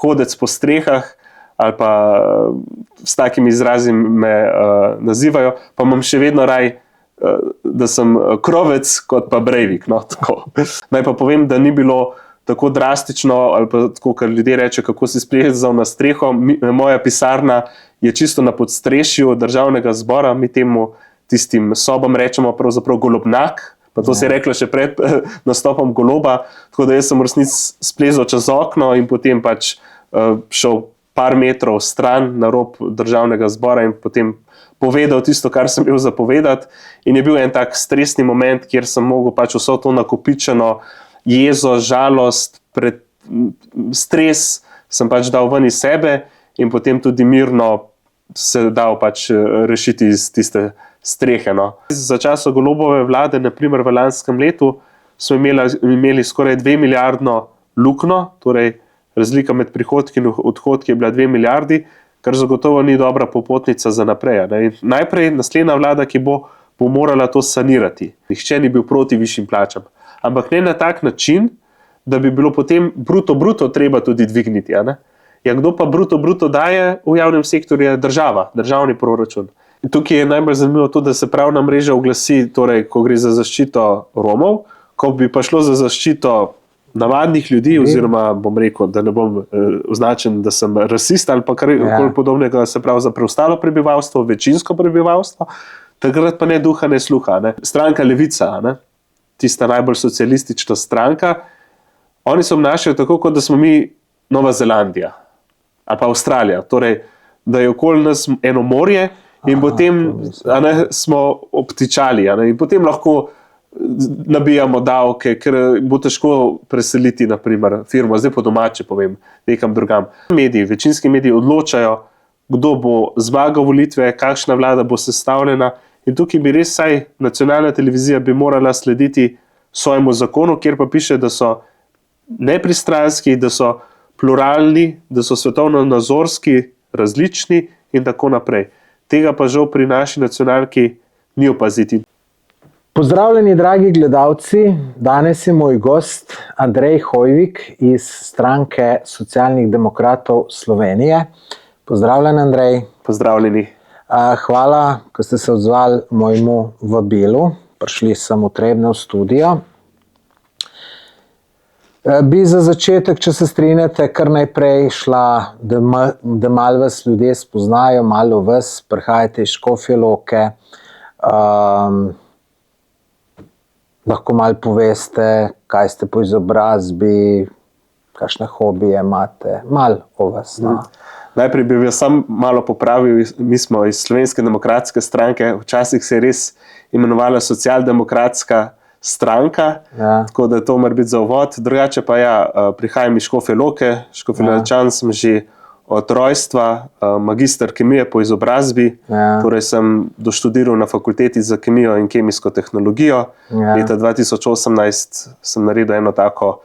hodec po strehah ali pa s takimi izrazi me nazivajo, pa imam še vedno raj, da sem krovec kot pa Breivik. No, tako. Naj pa povem, da ni bilo tako drastično, ali pa tako, kar ljudje reče, kako si splezal na streho. Moja pisarna je čisto na podstrešju Državnega zbora, mi temu tistim sobam rečemo pravzaprav golobnak, pa to se je reklo še pred nastopom Goloba, tako da jaz sem v resnici splezal čez okno in potem pač šel par metrov stran na rob Državnega zbora in potem povedal tisto, kar sem bil zapovedati. In je bil en tak stresni moment, kjer sem mogel pač vso to nakopičeno jezo, žalost, stres sem pač dal ven iz sebe in potem tudi mirno se dal pač rešiti iz tiste strehe. No. Za časa Golobove vlade, naprimer v lanskem letu, smo imeli skoraj 2 milijardno luknjo, torej razlika med prihodki in odhodki je bila 2 milijardi, kar zagotovo ni dobra popotnica za naprej. Ne. Najprej naslednja vlada, ki bo morala to sanirati. Nihče ni bil proti višjim plačam. Ampak ne na tak način, da bi bilo potem bruto treba tudi dvigniti. Ja, kdo pa bruto daje v javnem sektorju je država, državni proračun. In tukaj je najbolj zanimivo to, da se pravna mreža oglasi, torej, ko gre za zaščito Romov, ko bi pa šlo za zaščito navadnih ljudi, oziroma bom rekel, da ne bom označen, da sem rasist ali pa karkoli podobnega, se pravi za preostalo prebivalstvo, večinsko prebivalstvo, takrat pa ne duha, ne sluha. Ne. Stranka Levica, tista najbolj socialistična stranka, oni so obnašali tako, kot da smo mi Nova Zelandija ali pa Avstralija, torej, da je okoli nas eno morje in potem smo obtičali in potem lahko nabijamo davke, ker bo težko preseliti naprimer firmo, zdaj po domače povem, nekam drugam. Večinski mediji odločajo, kdo bo zmagal volitve, kakšna vlada bo sestavljena in tukaj bi res saj nacionalna televizija bi morala slediti svojemu zakonu, kjer pa piše, da so nepristranski, da so pluralni, da so svetovno-nazorski, različni in tako naprej. Tega pa žal pri naši nacionalki ni opaziti. Pozdravljeni, dragi gledalci. Danes je moj gost Andrej Hoivik iz stranke Socialnih demokratov Slovenije. Pozdravljen, Andrej. Pozdravljeni. Hvala, ko ste se odzvali mojemu vabilu. Prišli sem v Trebnje v studio. Bi za začetek, če se strinjate, kar najprej šla, da malo vas ljudje spoznajo, malo vas, prihajate iz Škofje Loke. Lahko malo poveste, kaj ste po izobrazbi, kakšne hobije imate, malo o vas. Najprej bi sam malo popravil, mi smo iz Slovenske demokratske stranke, včasih se je res imenovala Socialdemokratska stranka, tako da to mora biti za uvod. Drugače pa prihajam iz Škofje Loke, Škofjeločan sem že od rojstva, magister kemije po izobrazbi, torej sem doštudiral na fakulteti za kemijo in kemijsko tehnologijo. Leta 2018 sem naredil eno tako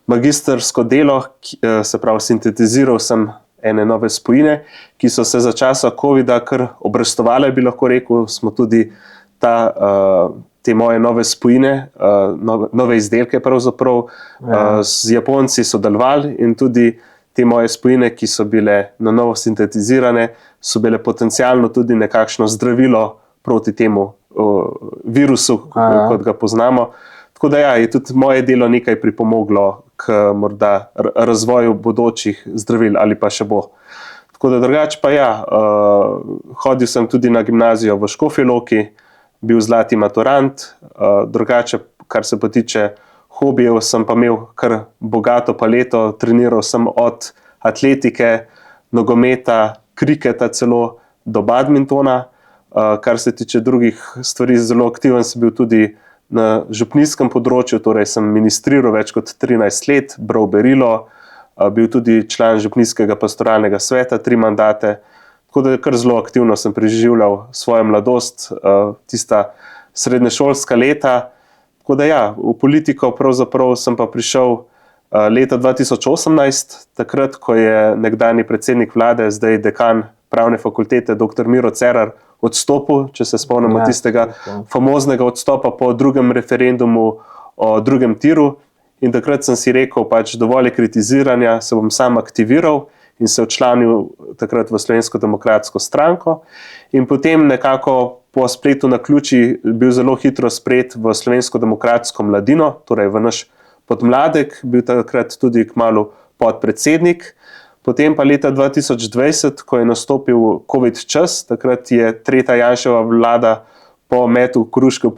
magistersko delo, se pravi sintetiziral sem ene nove spojine, ki so se za časa covida kar obrestovale, bi lahko rekel, smo tudi te moje nove spojine, nove izdelke pravzaprav z Japonci sodelovali in tudi te moje spojine, ki so bile na novo sintetizirane, so bile potencialno tudi nekakšno zdravilo proti temu virusu, kot ga poznamo. Tako da je tudi moje delo nekaj pripomoglo k morda razvoju bodočih zdravil ali pa še bo. Tako da drugače pa hodil sem tudi na gimnazijo v Škofji Loki, bil zlati maturant, drugače, kar se pa tiče hobijev, sem pa imel kar bogato paleto, treniral sem od atletike, nogometa, kriketa celo do badmintona, kar se tiče drugih stvari, zelo aktiven sem bil tudi na župnijskem področju, torej sem ministriral več kot 13 let, bral berilo, bil tudi član župnijskega pastoralnega sveta 3 mandate, tako da kar zelo aktivno sem preživljal svojo mladost, tista srednješolska leta. Tako da v politiko pravzaprav sem pa prišel leta 2018, takrat, ko je nekdanji predsednik vlade, zdaj dekan pravne fakultete, dr. Miro Cerar, odstopil, če se spomnimo tistega famoznega odstopa po drugem referendumu o drugem tiru. in takrat sem si rekel, pač dovolj je kritiziranja, se bom sam aktiviral in se včlanil takrat v Slovensko demokratsko stranko. In potem nekako po spletu naključij bil zelo hitro sprejet v Slovensko demokratsko mladino, torej v naš podmladek, bil takrat tudi kmalu podpredsednik. Potem pa leta 2020, ko je nastopil COVID čas, takrat je tretja Janševa vlada po metu puške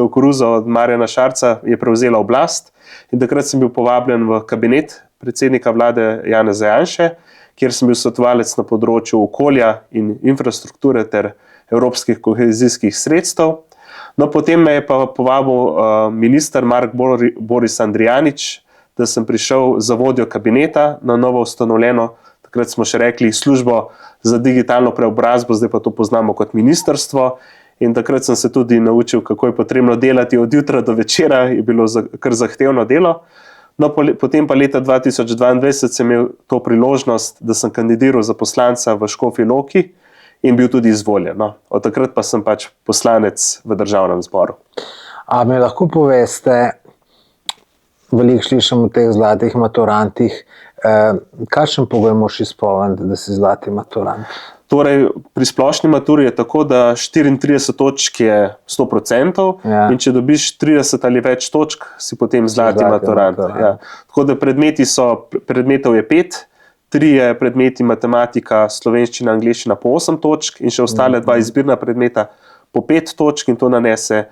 v koruzo od Marjana Šarca je prevzela oblast in takrat sem bil povabljen v kabinet predsednika vlade Janeza Janše, kjer sem bil svetovalec na področju okolja in infrastrukture ter evropskih kohezijskih sredstev. No, potem me je pa povabil minister Mark Boris Andrijanič, da sem prišel za vodjo kabineta na novo ustanovljeno, takrat smo še rekli, službo za digitalno preobrazbo, zdaj pa to poznamo kot ministrstvo. In takrat sem se tudi naučil, kako je potrebno delati od jutra do večera, je bilo kar zahtevno delo. No, potem pa leta 2022 sem imel to priložnost, da sem kandidiral za poslanca v Škofji Loki in bil tudi izvoljen. No, od takrat pa sem pač poslanec v državnem zboru. A mi lahko poveste, veliko slišim o teh zlatih maturantih, kakšen pogoj moraš izpolniti, da si zlati maturant? Torej, pri splošni maturi je tako, da 34 točk je 100%, in če dobiš 30 ali več točk, si potem zlati maturant. Ja. Tako da predmetov je 5, 3 je predmeti matematika, slovenščina, angleščina po 8 točk in še ostale 2 izbirna predmeta po 5 točk in to nanese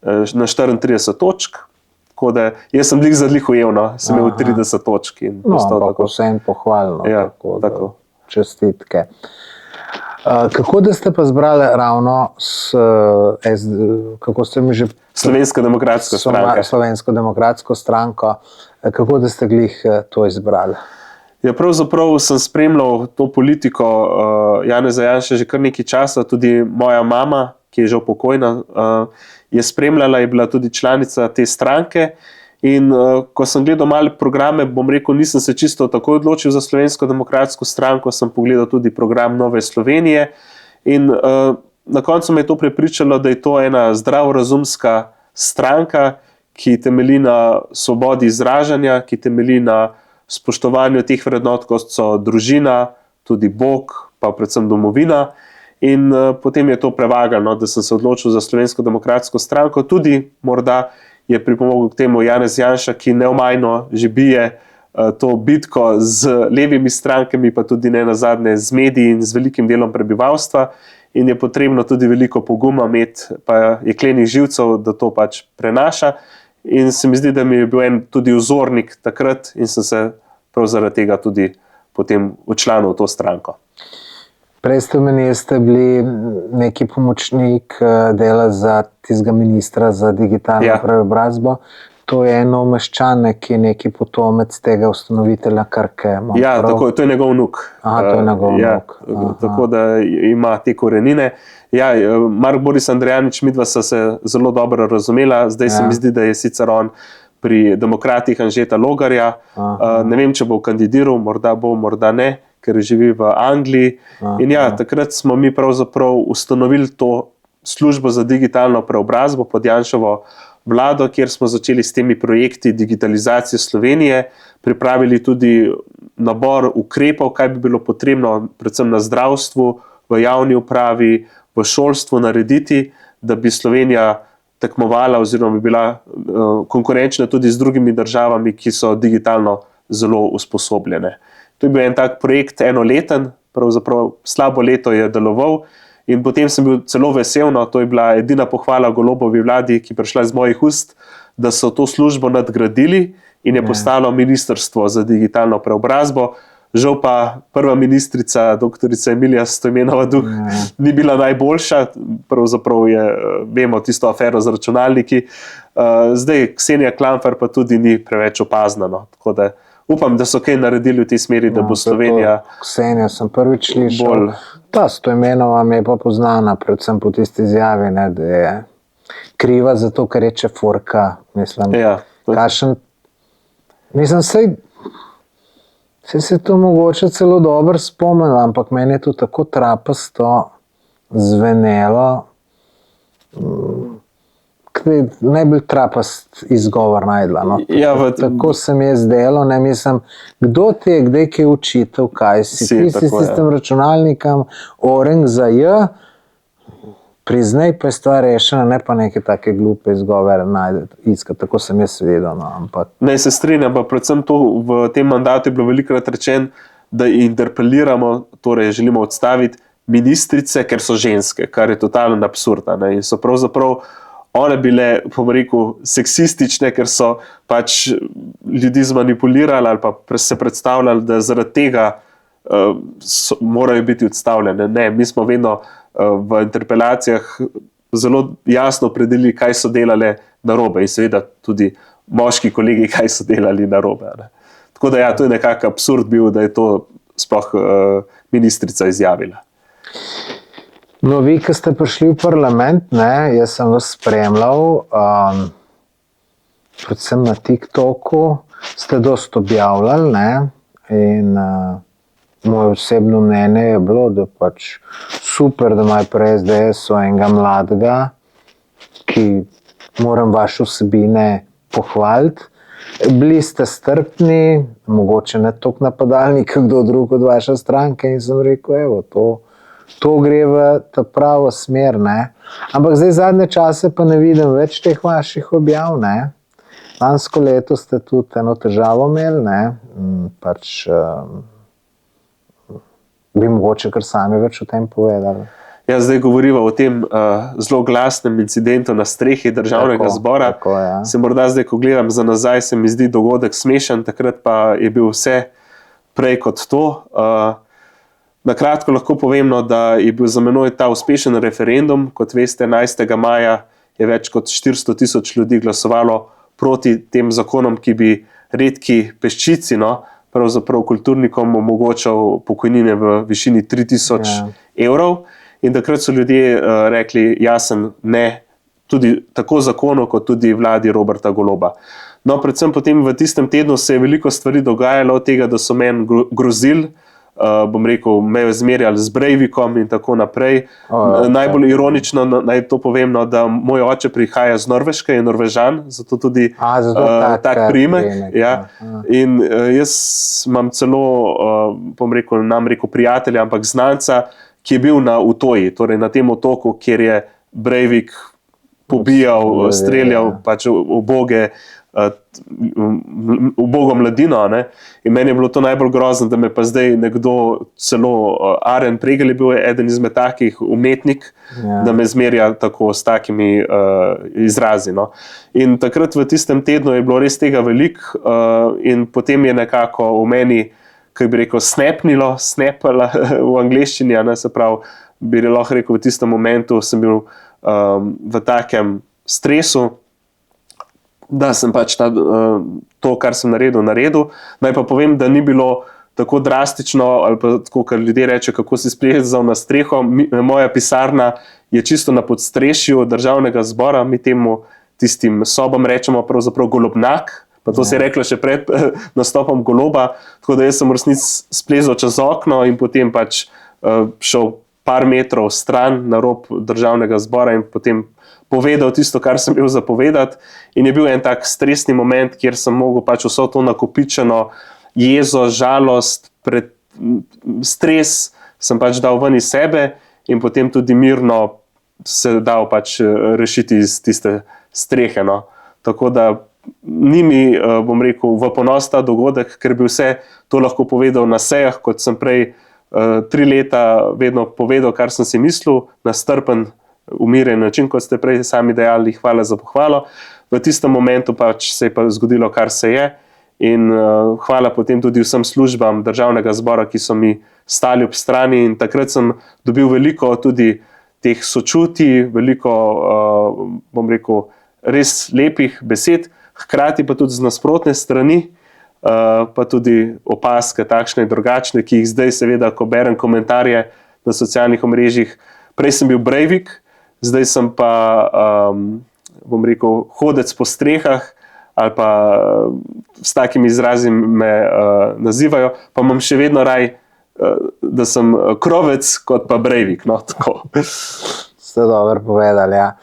na 34 točk. Tako da jaz sem zadlih ujel, sem imel 30 točk. No, ampak vse en pohvalno. Ja, tako. Čestitke. Kako da ste pa zbrali ravno kako ste mi že... Slovensko demokratsko stranko. Slovensko demokratsko stranko. Kako da ste glih to izbrali? Ja, pravzaprav sem spremljal to politiko Janeza Janše že kar nekaj časa, tudi moja mama, ki je že pokojna, je spremljala, je bila tudi članica te stranke. In ko sem gledal malo programe, bom rekel, nisem se čisto tako odločil za Slovensko demokratsko stranko, sem pogledal tudi program Nove Slovenije in na koncu me je to prepričalo, da je to ena zdravorazumska stranka, ki temelji na svobodi izražanja, ki temelji na spoštovanju teh vrednot, kot so družina, tudi Bog, pa predvsem domovina. In potem je to prevagalo, da sem se odločil za Slovensko demokratsko stranko, tudi morda je pripomogel k temu Janez Janša, ki neomajno že bije to bitko z levimi strankami, pa tudi ne nazadnje z mediji in z velikim delom prebivalstva. In je potrebno tudi veliko poguma imeti, pa jeklenih živcev, da to pač prenaša. In se mi zdi, da mi je bil en tudi vzornik takrat in sem se prav zaradi tega tudi potem včlanil v to stranko. Prej ste omenili, ste bili neki pomočnik dela za tistega ministra za digitalno preobrazbo. To je eno umeščane, ki je neki potomec tega ustanovitelja Krke. Ja, tako, to je njegov vnuk. Aha, to je njegov vnuk. Tako da ima te korenine. Ja, Mark Boris Andrijanič, midva sta se zelo dobro razumela. Zdaj se mi zdi, da je sicer on pri demokratih Anžeta Logarja. Ne vem, če bo kandidiral, morda bo, morda ne, ker živi v Angliji. In ja, takrat smo mi pravzaprav ustanovili to službo za digitalno preobrazbo pod Janševo vlado, kjer smo začeli s temi projekti digitalizacije Slovenije, pripravili tudi nabor ukrepov, kaj bi bilo potrebno predvsem na zdravstvu, v javni upravi, v šolstvu narediti, da bi Slovenija tekmovala oziroma bi bila konkurenčna tudi z drugimi državami, ki so digitalno zelo usposobljene. To je bil en tak projekt enoleten, pravzaprav slabo leto je deloval in potem sem bil celo vesel, to je bila edina pohvala Golobovi vladi, ki je prišla iz mojih ust, da so to službo nadgradili in je postalo ministrstvo za digitalno preobrazbo. Žal pa prva ministrica, doktorica Emilija Stojmenova Duh, ni bila najboljša, pravzaprav je, vemo, tisto afero z računalniki. Zdaj Ksenija Klampfer pa tudi ni preveč opazna, tako da upam, da so kaj naredili v tej smeri, da bo Slovenija... Ksenija sem prvič slišal. Ta Stojmenova mi je pa poznana, predvsem po tisti izjavi, da je kriva za to, ker je čefurka. Mislim, se to mogoče celo dobro spomnil, ampak meni je to tako trapasto zvenelo. najbolj trapast izgovor najdla. No. Ja, tako se mi je zdelo, ne mislim, kdo ti je kdaj kaj učitev, kaj si. Ti si s tistim računalnikom, oreng za J, priznaj, pa je stvar rešena, ne pa neke take glupe izgovore iskati. Tako sem jaz vedel. No, ampak... Ne, se strinjam, pa predvsem to v tem mandatu je bilo velikokrat rečeno, da interpeliramo, torej želimo odstaviti ministrice, ker so ženske, kar je totalno absurda. Ne? In so pravzaprav one bile, bom rekel, seksistične, ker so pač ljudi zmanipulirali ali pa se predstavljali, da zaradi tega morajo biti odstavljene. Ne, mi smo vedno v interpelacijah zelo jasno opredelili, kaj so delale narobe in seveda tudi moški kolegi, kaj so delali narobe. Ne. Tako da ja, to je nekako absurd bil, da je to sploh ministrica izjavila. No, vi, ki ste prišli v parlament, ne, jaz sem vas spremljal, predvsem na TikToku, ste dosti objavljali, ne, in moje osebno mnenje je bilo, da pač super, da imajo pri SDS-u enega mladega, ki moram vaše vsebine pohvaliti. Bili ste strpni, mogoče ne toliko napadalni, kot kdo drug od vaše stranke, in sem rekel, evo, to gre v ta pravo smer, ne. Ampak zdaj zadnje čase pa ne vidim več teh vaših objav, ne. Lansko leto ste tudi eno težavo imeli, ne, pač bi mogoče kar sami več o tem povedali. Ja, zdaj govorimo o tem zelo glasnem incidentu na strehi državnega zbora. Tako, ja. Se morda zdaj, ko gledam za nazaj, se mi zdi dogodek smešen, takrat pa je bil vse prej kot to. Na kratko lahko povem, no, da je bil za menoj ta uspešen referendum. Kot veste, 11. maja je več kot 400,000 ljudi glasovalo proti tem zakonom, ki bi redki peščici, no, pravzaprav kulturnikom omogočal pokojnine v višini 3,000 evrov. In takrat so ljudje rekli jasen ne, tudi tako zakonu, kot tudi vladi Roberta Goloba. No, predvsem potem v tistem tednu se je veliko stvari dogajalo, od tega, da so meni grozili, bom rekel, me zmerjali z Breivikom in tako naprej. Najbolj ironično, naj to povem, no, da moj oče prihaja z Norveške, je Norvežan, zato tudi tak priimek. Ja. In jaz imam celo, bom rekel, prijatelja, ampak znanca, ki je bil na Utoji, torej na tem otoku, kjer je Breivik pobijal, streljal pač ubogo mladino. Ne? In meni je bilo to najbolj grozno, da me pa zdaj nekdo, celo Aren Pregel je bil eden izmed takih umetnik, da me zmerja tako s takimi izrazi. No? In takrat v tistem tednu je bilo res tega veliko in potem je nekako v meni, kaj bi rekel, snapala v angleščini, ne, se pravi, bi lahko rekel, v tistem momentu sem bil v takem stresu, da sem pač to, kar sem naredil. Naj pa povem, da ni bilo tako drastično, ali pa tako, kar ljudje reče, kako si splezal na streho. Moja pisarna je čisto na podstrešju državnega zbora, mi temu tistim sobam rečemo pravzaprav golobnak, pa to se je reklo še pred nastopom Goloba, tako da jaz sem v resnici splezal čez okno in potem pač šel par metrov stran na rob državnega zbora in potem povedal tisto, kar sem bil zapovedati. In je bil en tak stresni moment, kjer sem mogel pač vso to nakopičeno jezo, žalost, stres sem pač dal ven iz sebe in potem tudi mirno se dal pač rešiti iz tiste strehe. No. Tako da ni mi, bom rekel, v ponos ta dogodek, ker bi vse to lahko povedal na sejah, kot sem prej 3 leta vedno povedal, kar sem si mislil, na strpen, umirjen način, kot ste prej sami dejali, hvala za pohvalo. V tistem momentu pač se je pa zgodilo, kar se je, in hvala potem tudi vsem službam državnega zbora, ki so mi stali ob strani, in takrat sem dobil veliko tudi teh sočutij, veliko, bom rekel, res lepih besed, hkrati pa tudi z nasprotne strani, pa tudi opaske takšne in drugačne, ki jih zdaj seveda, ko berem komentarje na socialnih omrežjih, prej sem bil Breivik, zdaj sem pa, bom rekel, hodec po strehah, ali pa s takimi izrazi me nazivajo, pa imam še vedno raj, da sem krovec kot pa Breivik. No, tako. Ste dobro povedali, ja.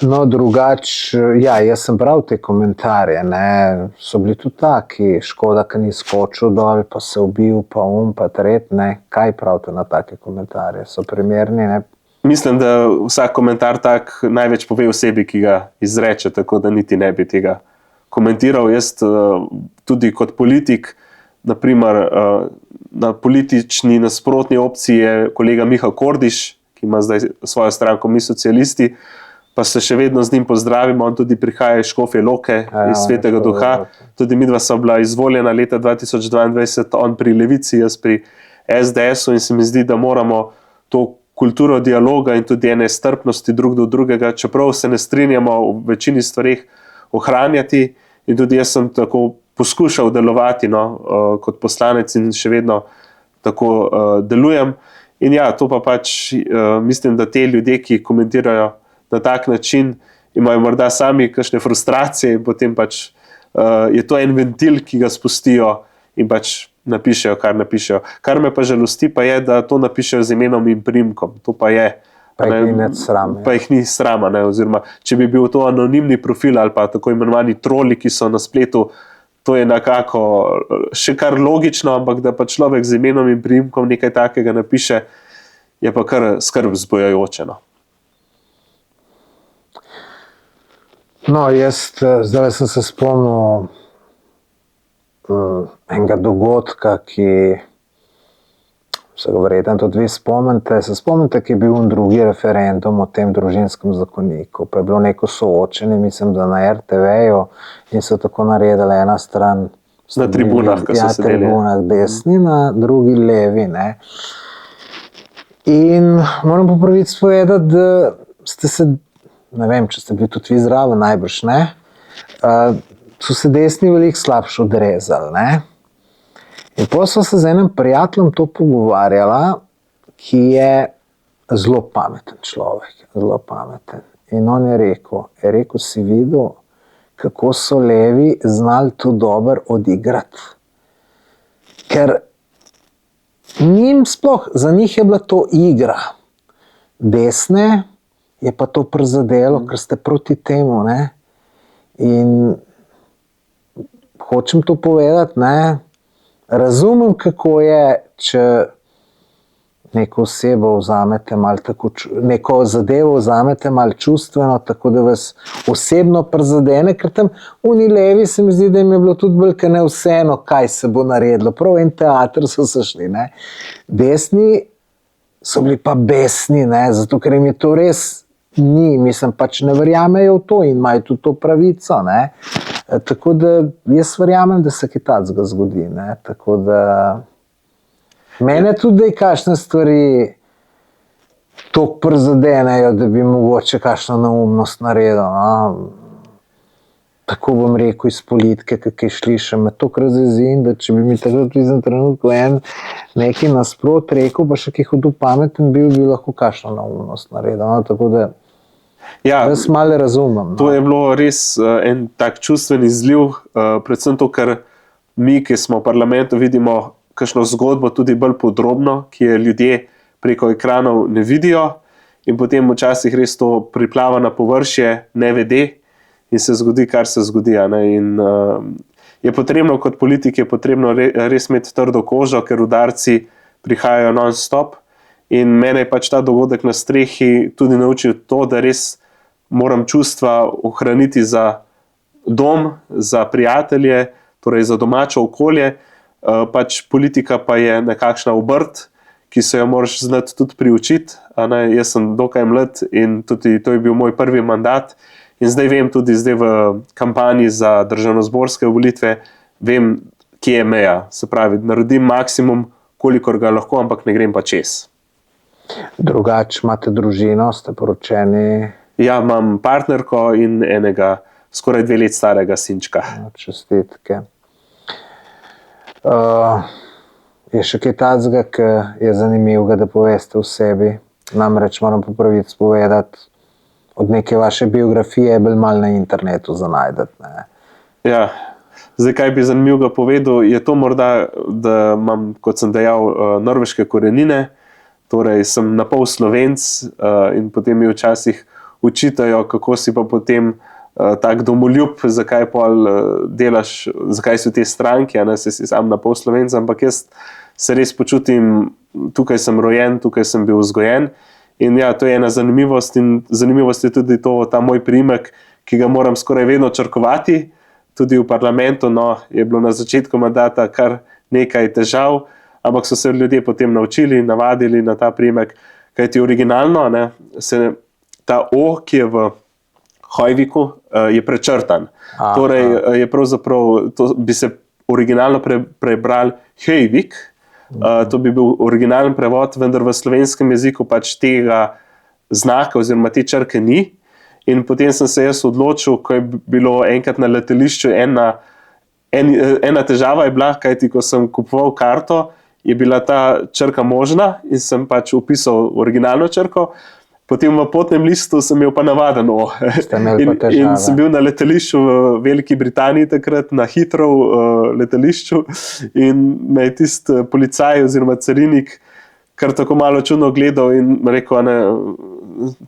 No, drugače, ja, jaz sem bral te komentarje, ne, so bili tudi taki, škoda, ker ni skočil dol, pa se ubil, pa pa tret, ne, kaj pravite na take komentarje, so primerni, ne? Mislim, da vsak komentar tak največ pove osebi, ki ga izreče, tako da niti ne bi tega komentiral. Jaz tudi kot politik, naprimer na politični nasprotni opciji je kolega Miha Kordiš, ki ima zdaj svojo stranko Mi socialisti, pa se še vedno z njim pozdravimo, on tudi prihaja iz Škofje Loke, iz Svetega Duha. Tudi midva sva bila izvoljena leta 2022, on pri Levici, jaz pri SDS-u, in se mi zdi, da moramo to kulturo dialoga in tudi ene strpnosti drug do drugega, čeprav se ne strinjamo v večini stvareh, ohranjati. In tudi jaz sem tako poskušal delovati kot poslanec in še vedno tako delujem. In ja, to pa pač mislim, da te ljudje, ki komentirajo na tak način, imajo morda sami kakšne frustracije in potem pač je to en ventil, ki ga spustijo in pač napišejo, kar napišejo. Kar me pa žalosti, pa je, da to napišejo z imenom in priimkom. To pa je. Pa jih ni sram. Pa jih ni srama, ne? Oziroma, če bi bil to anonimni profil ali pa tako imenovani troli, ki so na spletu, to je nekako še kar logično, ampak da pa človek z imenom in priimkom nekaj takega napiše, je pa kar skrb vzbujajoče. No, zdaj sem se spomnil enega dogodka, ki se ga verjetno tudi vi spomnite. Se spomnite, ki je bil drugi referendum o tem družinskem zakoniku, pa je bilo neko soočenje, mislim, da na RTV-ju, in so tako naredili ena stran na tribunah, ja, na tribunah desni, na drugi levi, ne. In moram po pravici povedati, da ste se, ne vem, če ste bili tudi vi zraven, najbrž ne, so se desni veliko slabše odrezali, ne. In potem sva se z enim prijateljem to pogovarjala, ki je zelo pameten človek, zelo pameten. In on je rekel, si videl, kako so levi znali to dobro odigrati. Ker njim sploh, za njih je bila to igra. Desne je pa to prizadelo, ker ste proti temu, ne. In hočem to povedati, ne, razumem, kako je, če neko osebo vzamete malo tako, neko zadevo vzamete malo čustveno, tako da vas osebno prizadene, ker tam oni levi se mi zdi, da jim je bilo tudi bolj ne vseeno, kaj se bo naredilo. Prav en teater so se šli, ne. Desni so bili pa besni, ne, zato ker jim je to res ni, mislim, pač ne verjamejo v to in imajo tudi to pravico, ne. Tako da jaz verjamem, da se kaj takega zgodi, ne, tako da mene tudi kakšne stvari toliko prizadenejo, da bi mogoče kakšno neumnost naredil, no. Tako bom rekel iz politike, kaj slišim, me toliko razjezi, da če bi mi takrat v tistem trenutku en nekaj nasprot rekel, pa še kaj hudo pameten bil, bi lahko kakšno neumnost naredil, no, tako da jaz malo razumem. To je bilo res en tak čustven izliv, predvsem to, ker mi, ki smo v parlamentu, vidimo kakšno zgodbo tudi bolj podrobno, ki je ljudje preko ekranov ne vidijo, in potem včasih res to priplava na površje, ne vede, in se zgodi, kar se zgodi. In je potrebno, kot politik, je potrebno res imeti trdo kožo, ker udarci prihajajo non-stop. In mene je pač ta dogodek na strehi tudi naučil to, da res moram čustva ohraniti za dom, za prijatelje, torej za domačo okolje. Pač politika pa je nekakšna obrt, ki se jo moraš znati tudi priučiti. Jaz sem dokaj mlad in tudi to je bil moj prvi mandat. In zdaj vem, tudi zdaj v kampanji za državnozborske volitve, vem, kje je meja. Se pravi, naredim maksimum, kolikor ga lahko, ampak ne grem pa čez. Drugače imate družino, ste poročeni? Ja, imam partnerko in enega skoraj 2 let starega sinčka. Čestitke. Je še kaj takega, ki je zanimivega, da poveste o sebi? Namreč moram po pravici povedati, od neke vaše biografije je bolj malo na internetu za najdeti, ne. Ja, zdaj kaj bi zanimivega povedal, je to morda, da imam, kot sem dejal, norveške korenine, torej sem napol Slovenc in potem mi včasih učitajo, kako si pa potem tak domoljub, zakaj pol delaš, zakaj si v tej stranki, a ne si sam na pol Slovenc, ampak jaz se res počutim, tukaj sem rojen, tukaj sem bil vzgojen. In ja, to je ena zanimivost in zanimivost je tudi ta moj priimek, ki ga moram skoraj vedno črkovati, tudi v parlamentu, no, je bilo na začetku mandata kar nekaj težav, ampak so se ljudje potem naučili, navadili na ta priimek, kajti originalno, ne, se ta O, ki je v Hojviku, je prečrtan. Torej je pravzaprav, to bi se originalno prebral Hejvik, to bi bil originalen prevod, vendar v slovenskem jeziku pač tega znaka oziroma te črke ni. In potem sem se jaz odločil, ko je bilo enkrat na letališču ena težava je bila, kajti ko sem kupoval karto, je bila ta črka možna in sem pač upisal originalno črko, potem v potnem listu sem imel pa navaden O. In sem bil na letališču v Veliki Britaniji takrat, na Heathrow letališču in me je tisti policaj oziroma carinik kar tako malo čudno gledal in rekel, ne,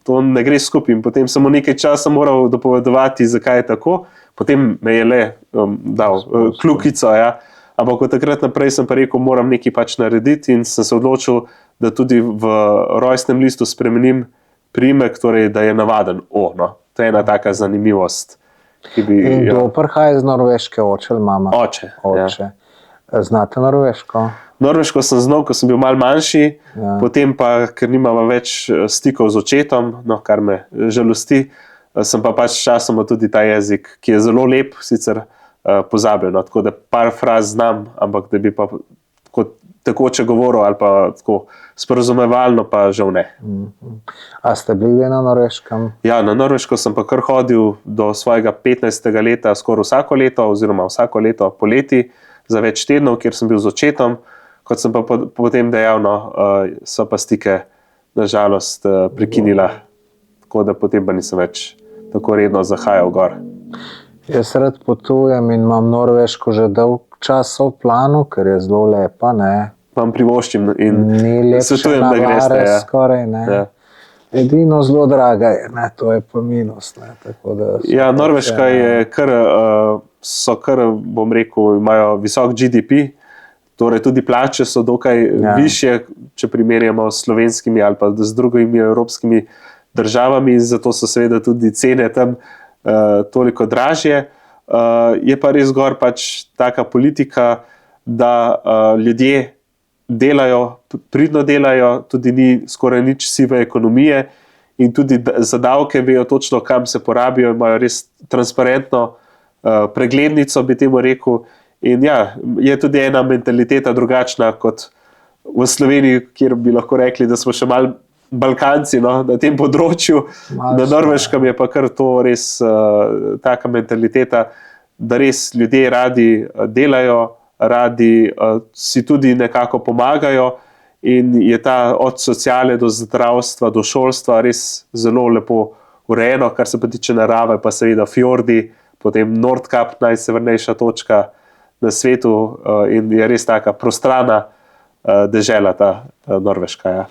to ne gre skupaj. In potem sem mu nekaj časa moral dopovedovati, zakaj je tako, potem me je le dal kljukico, ja. Ampak od takrat naprej sem pa rekel, moram nekaj pač narediti in sem se odločil, da tudi v rojstnem listu spremenim priimek, torej da je navaden O. No. To je ena taka zanimivost. In kdo prihaja iz Norveške, oče ali mama? Oče. Ja. Znate norveško? Norveško sem znal, ko sem bil malo manjši, potem pa, ker nimam več stikov z očetom, no, kar me žalosti, sem pa pač časoma tudi ta jezik, ki je zelo lep, sicer pozabil. No, tako da par fraz znam, ampak da bi pa kot tekoče govoril ali pa tako sporazumevalno, pa žal ne. A ste bili na Norveškem? Ja, na Norveško sem pa kar hodil do svojega 15. leta, skoraj vsako leto, oziroma vsako leto poleti, za več tednov, kjer sem bil z očetom. Kot sem pa potem dejal, no, so pa stike nažalost prekinila, tako da potem pa nisem več tako redno zahajal gor. Jaz rad potujem in imam Norveško že dolg čas v planu, ker je zelo lepa, ne. Vam privoščim in svetujem, da greste. Skoraj, ne. Ja. Edino zelo draga je, ne, to je pa minus. Ne, tako da ja, Norveška je kar, bom rekel, imajo visok GDP, torej tudi plače so dokaj višje, če primerjamo s slovenskimi ali pa z drugimi evropskimi državami, zato so seveda tudi cene tam toliko dražje. Je pa res gor pač taka politika, da ljudje delajo, pridno delajo, tudi ni skoraj nič sive ekonomije in tudi za davke vejo točno, kam se porabijo, imajo res transparentno preglednico, bi temu rekel. In ja, je tudi ena mentaliteta drugačna kot v Sloveniji, kjer bi lahko rekli, da smo še malo Balkanci, no, na tem področju. Na Norveškem je pa kar to res taka mentaliteta, da res ljudje radi delajo, radi si tudi nekako pomagajo in je ta od sociale do zdravstva, do šolstva res zelo lepo urejeno, kar se pa tiče narave, pa seveda fjordi, potem Nordkap, najsevernejša točka na svetu in je res taka prostrana dežela ta Norveška. Ja.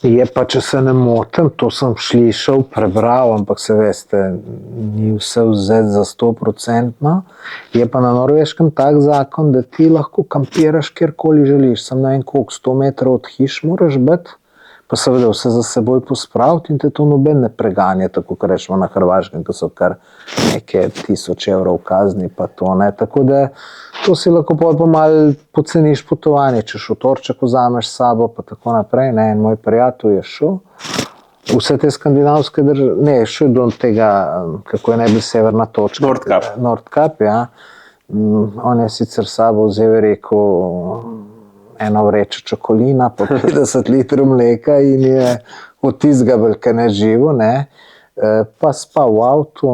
Je pa, če se ne motim, to sem slišal, prebral, ampak se veste, ni vse vzeti za 100%. Je pa na Norveškem tak zakon, da ti lahko kampiraš kjerkoli želiš, sem na en koliko 100 metrov od hiš moraš biti, pa seveda vse za seboj pospraviti in te to noben ne preganja, tako kot rečemo na Hrvaškem, ko so kar neke 1000 evrov kazni, pa to ne. Tako da to si lahko pa malo poceniš potovanje, če šotorček vzameš s sabo, pa tako naprej. Ne, en moj prijatelj je šel, vse te skandinavske države, ne, šel do tega, kako je najbolj severna točka. Nordkap, ja. On je sicer s sabo vzel, rekel, eno vrečo čokolina, pa 50 litrov mleka in je od tistega velike ne živo, ne. Pa spal v avtu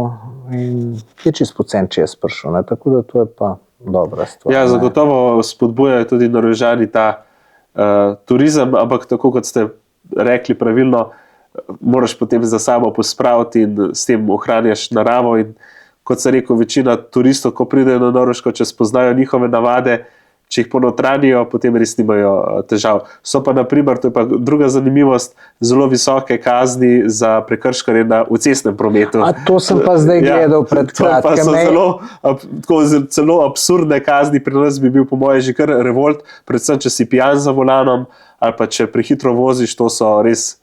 in je čisto pocen čez prišel, ne. Tako da to je pa dobra stvar. Ja, zagotovo spodbujajo tudi Norvežani ta turizem, ampak tako kot ste rekli pravilno, moraš potem za sabo pospraviti in s tem ohranjaš naravo in kot sem rekel, večina turistov, ko pridejo na Norveško, če spoznajo njihove navade, če jih ponotranijo, potem res nimajo težav. So pa, na primer, to je pa druga zanimivost, zelo visoke kazni za prekrškarje v cestnem prometu. A to sem pa zdaj gledal pred kratkim. To pa so celo absurdne kazni, pri nas bi bil po moje že kar revolt, predvsem, če si pijan za volanom ali pa če prehitro voziš, to so res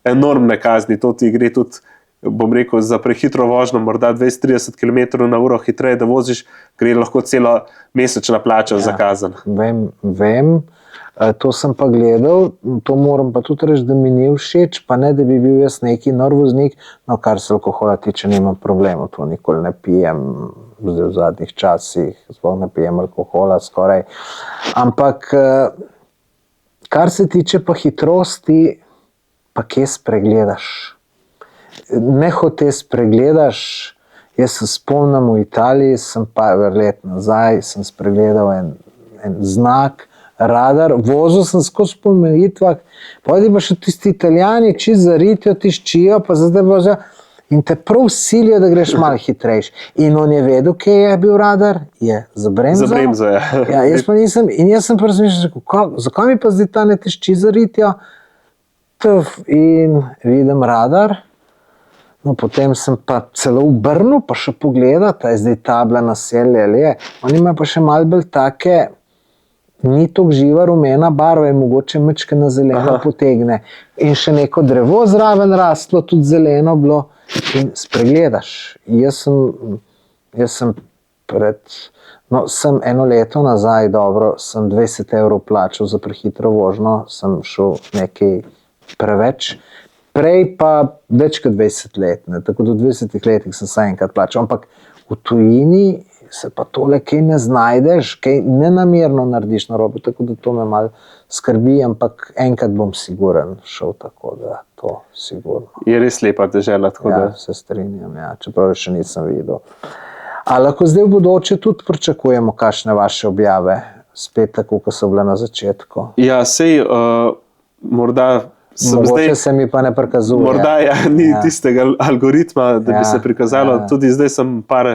enormne kazni. To ti gre tudi, bom rekel, za prehitro vožnjo, morda 20-30 km/h hitreje, da voziš, gre lahko celo mesečna plača za kazen. Vem, to sem pa gledal, to moram pa tudi reči, da mi ni všeč, pa ne, da bi bil jaz neki nor voznik, no, kar se alkohola tiče, nimam problemov, to nikoli ne pijem, zdaj v zadnjih časih, sploh ne pijem alkohola skoraj, ampak kar se tiče pa hitrosti, pa kje spregledaš? Nehote spregledaš. Jaz se spomnim, v Italiji sem pa let nazaj, sem spregledal en znak, radar, vozil sem skozi po omejitvah, potem pa še tisti Italijani, či zaritijo, tiščijo, pa zdaj vozijo in te prav silijo, da greš malo hitrejši. In on je vedel, kje je bil radar, je zabremzal. Zabremzal, ja. Ja, jaz pa nisem, in jaz sem pa razmišljal, zakaj mi pa zdaj ta ne tišči zaritijo? In vidim radar. No, potem sem pa celo obrnil, pa še pogledal, ta je zdaj tabla naselje ali je. Oni imajo pa še malo bolj take, ni tako živa rumena barva, je mogoče mečke na zeleno potegne. In še neko drevo zraven rastlo, tudi zeleno bilo. In spregledaš. Jaz sem sem eno leto nazaj, dobro, sem 20 € plačal za prehitro vožnjo, sem šel nekaj preveč. Prej pa več kot 20 let, ne? Tako do 20 letih sem se enkrat plačal, ampak v tujini se pa tole kaj ne znajdeš, kaj nenamerno narediš narobe, tako da to me malo skrbi, ampak enkrat bom siguren šel, tako da to sigurno. Je res lepa dežela, tako da. Ja, se strinjam, ja, čeprav še nisem videl. A lahko zdaj v bodoče tudi pričakujemo kakšne vaše objave, spet tako, kot so bile na začetku? Ja, sej, morda mogoče se mi pa ne prikazuje. Morda ni tistega algoritma, da bi se prikazalo. Tudi zdaj sem par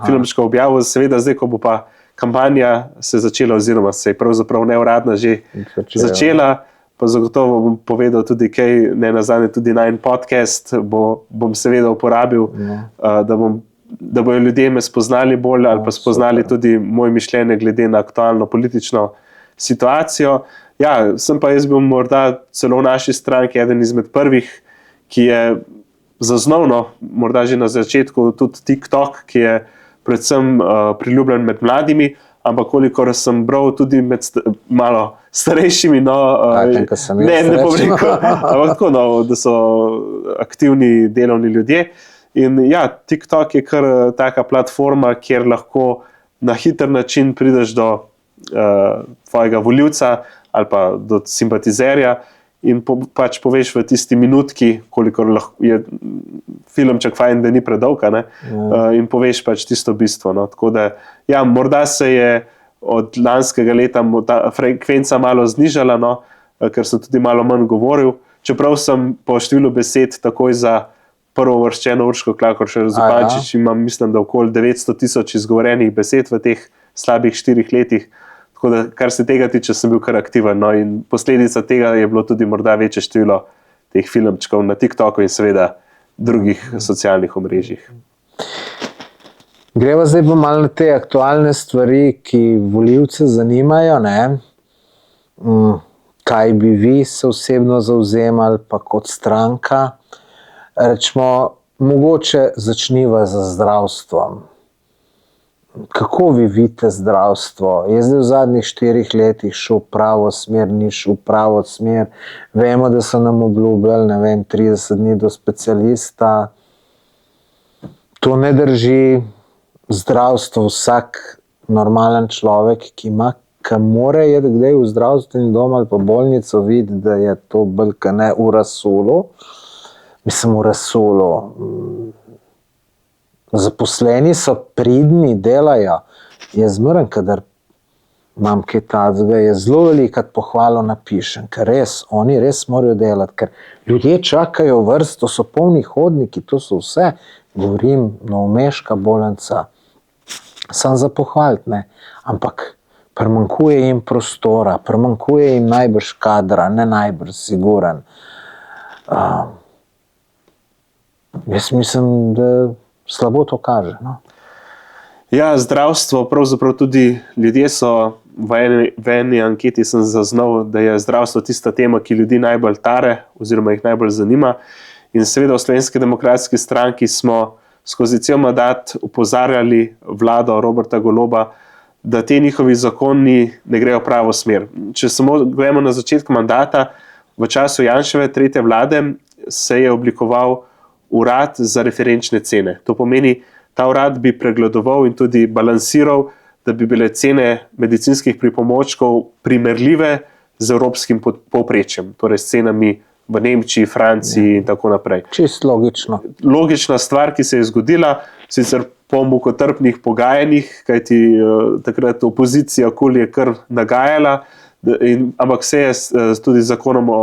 filmčkov objavil, seveda zdaj, ko bo pa kampanja se začela, oziroma se je pravzaprav neuradna že začela, pa zagotovo bom povedal tudi kaj, ne nazadnje tudi na en podcast bom seveda uporabil, da bojo ljudje me spoznali bolj ali pa spoznali tudi moje mišljenje glede na aktualno politično situacijo. Ja, sem pa jaz bil morda celo v naši stranki eden izmed prvih, ki je zaznal, morda že na začetku, tudi TikTok, ki je predvsem priljubljen med mladimi, ampak kolikor sem bral tudi med malo starejšimi, ne bom rekel, ampak tako, da so aktivni delovni ljudje. In ja, TikTok je kar taka platforma, kjer lahko na hiter način prideš do tvojega volivca ali pa do simpatizerja in pač poveš v tisti minutki, kolikor je filmček fajn, da ni predolg, in poveš pač tisto bistvo. No. Tako da, ja, morda se je od lanskega leta ta frekvenca malo znižala, no, ker sem tudi malo manj govoril, čeprav sem po številu besed takoj za prvo vrščeno Urško Klakočar Zupančič, imam, mislim, da okoli 900,000 izgovorenih besed v teh slabih 4 letih. Tako da, kar se tega tiče, sem bil kar aktiven. No, in posledica tega je bilo tudi morda večje število teh filmčkov na TikToku in seveda drugih socialnih omrežjih. Greva zdaj pa malo na te aktualne stvari, ki volivce zanimajo, ne? Kaj bi vi se osebno zavzemali, pa kot stranka? Rečemo, mogoče začniva z zdravstvom. Kako vi vidite zdravstvo? Je zdaj v zadnjih 4 letih šel v pravo smer, ni šel v pravo smer? Vemo, da so nam obljubljali, 30 dni do specialista. To ne drži. Zdravstvo, vsak normalen človek, ki mora iti kdaj v zdravstveni dom ali pa bolnico, vidi, da je to bolj kot ne v razsulu. Mislim, v razsulu. Zaposleni so pridni, delajo. Jaz zmeraj, kadar imam kaj takega, je zelo veliko pohvalo napišem, ker res, oni res morajo delati, ker ljudje čakajo v vrsto, so polni hodniki, to so vse, govorim, novomeška bolnica, sam za pohvaliti, ne, ampak Primanjkuje jim prostora, primanjkuje jim najbrž kadra, ne najbrž siguran. Jaz mislim, da slabo to kaže. No? Ja, zdravstvo, pravzaprav tudi ljudje so v eni anketi sem zaznal, da je zdravstvo tista tema, ki ljudi najbolj tare oziroma jih najbolj zanima. In seveda v Slovenski demokratski stranki smo skozi cel mandat opozarjali vlado Roberta Goloba, da te njihovi zakoni ne grejo v pravo smer. Če samo gledamo na začetku mandata, v času Janševe tretje vlade se je oblikoval urad za referenčne cene. To pomeni, ta urad bi pregledoval in tudi balansiral, da bi bile cene medicinskih pripomočkov primerljive z evropskim povprečjem, torej s cenami v Nemčiji, Franciji in tako naprej. Čisto logično. Logična stvar, ki se je zgodila, sicer po mukotrpnih pogajanjih, kajti takrat opozicija KUL je kar nagajala, ampak se je tudi z zakonom o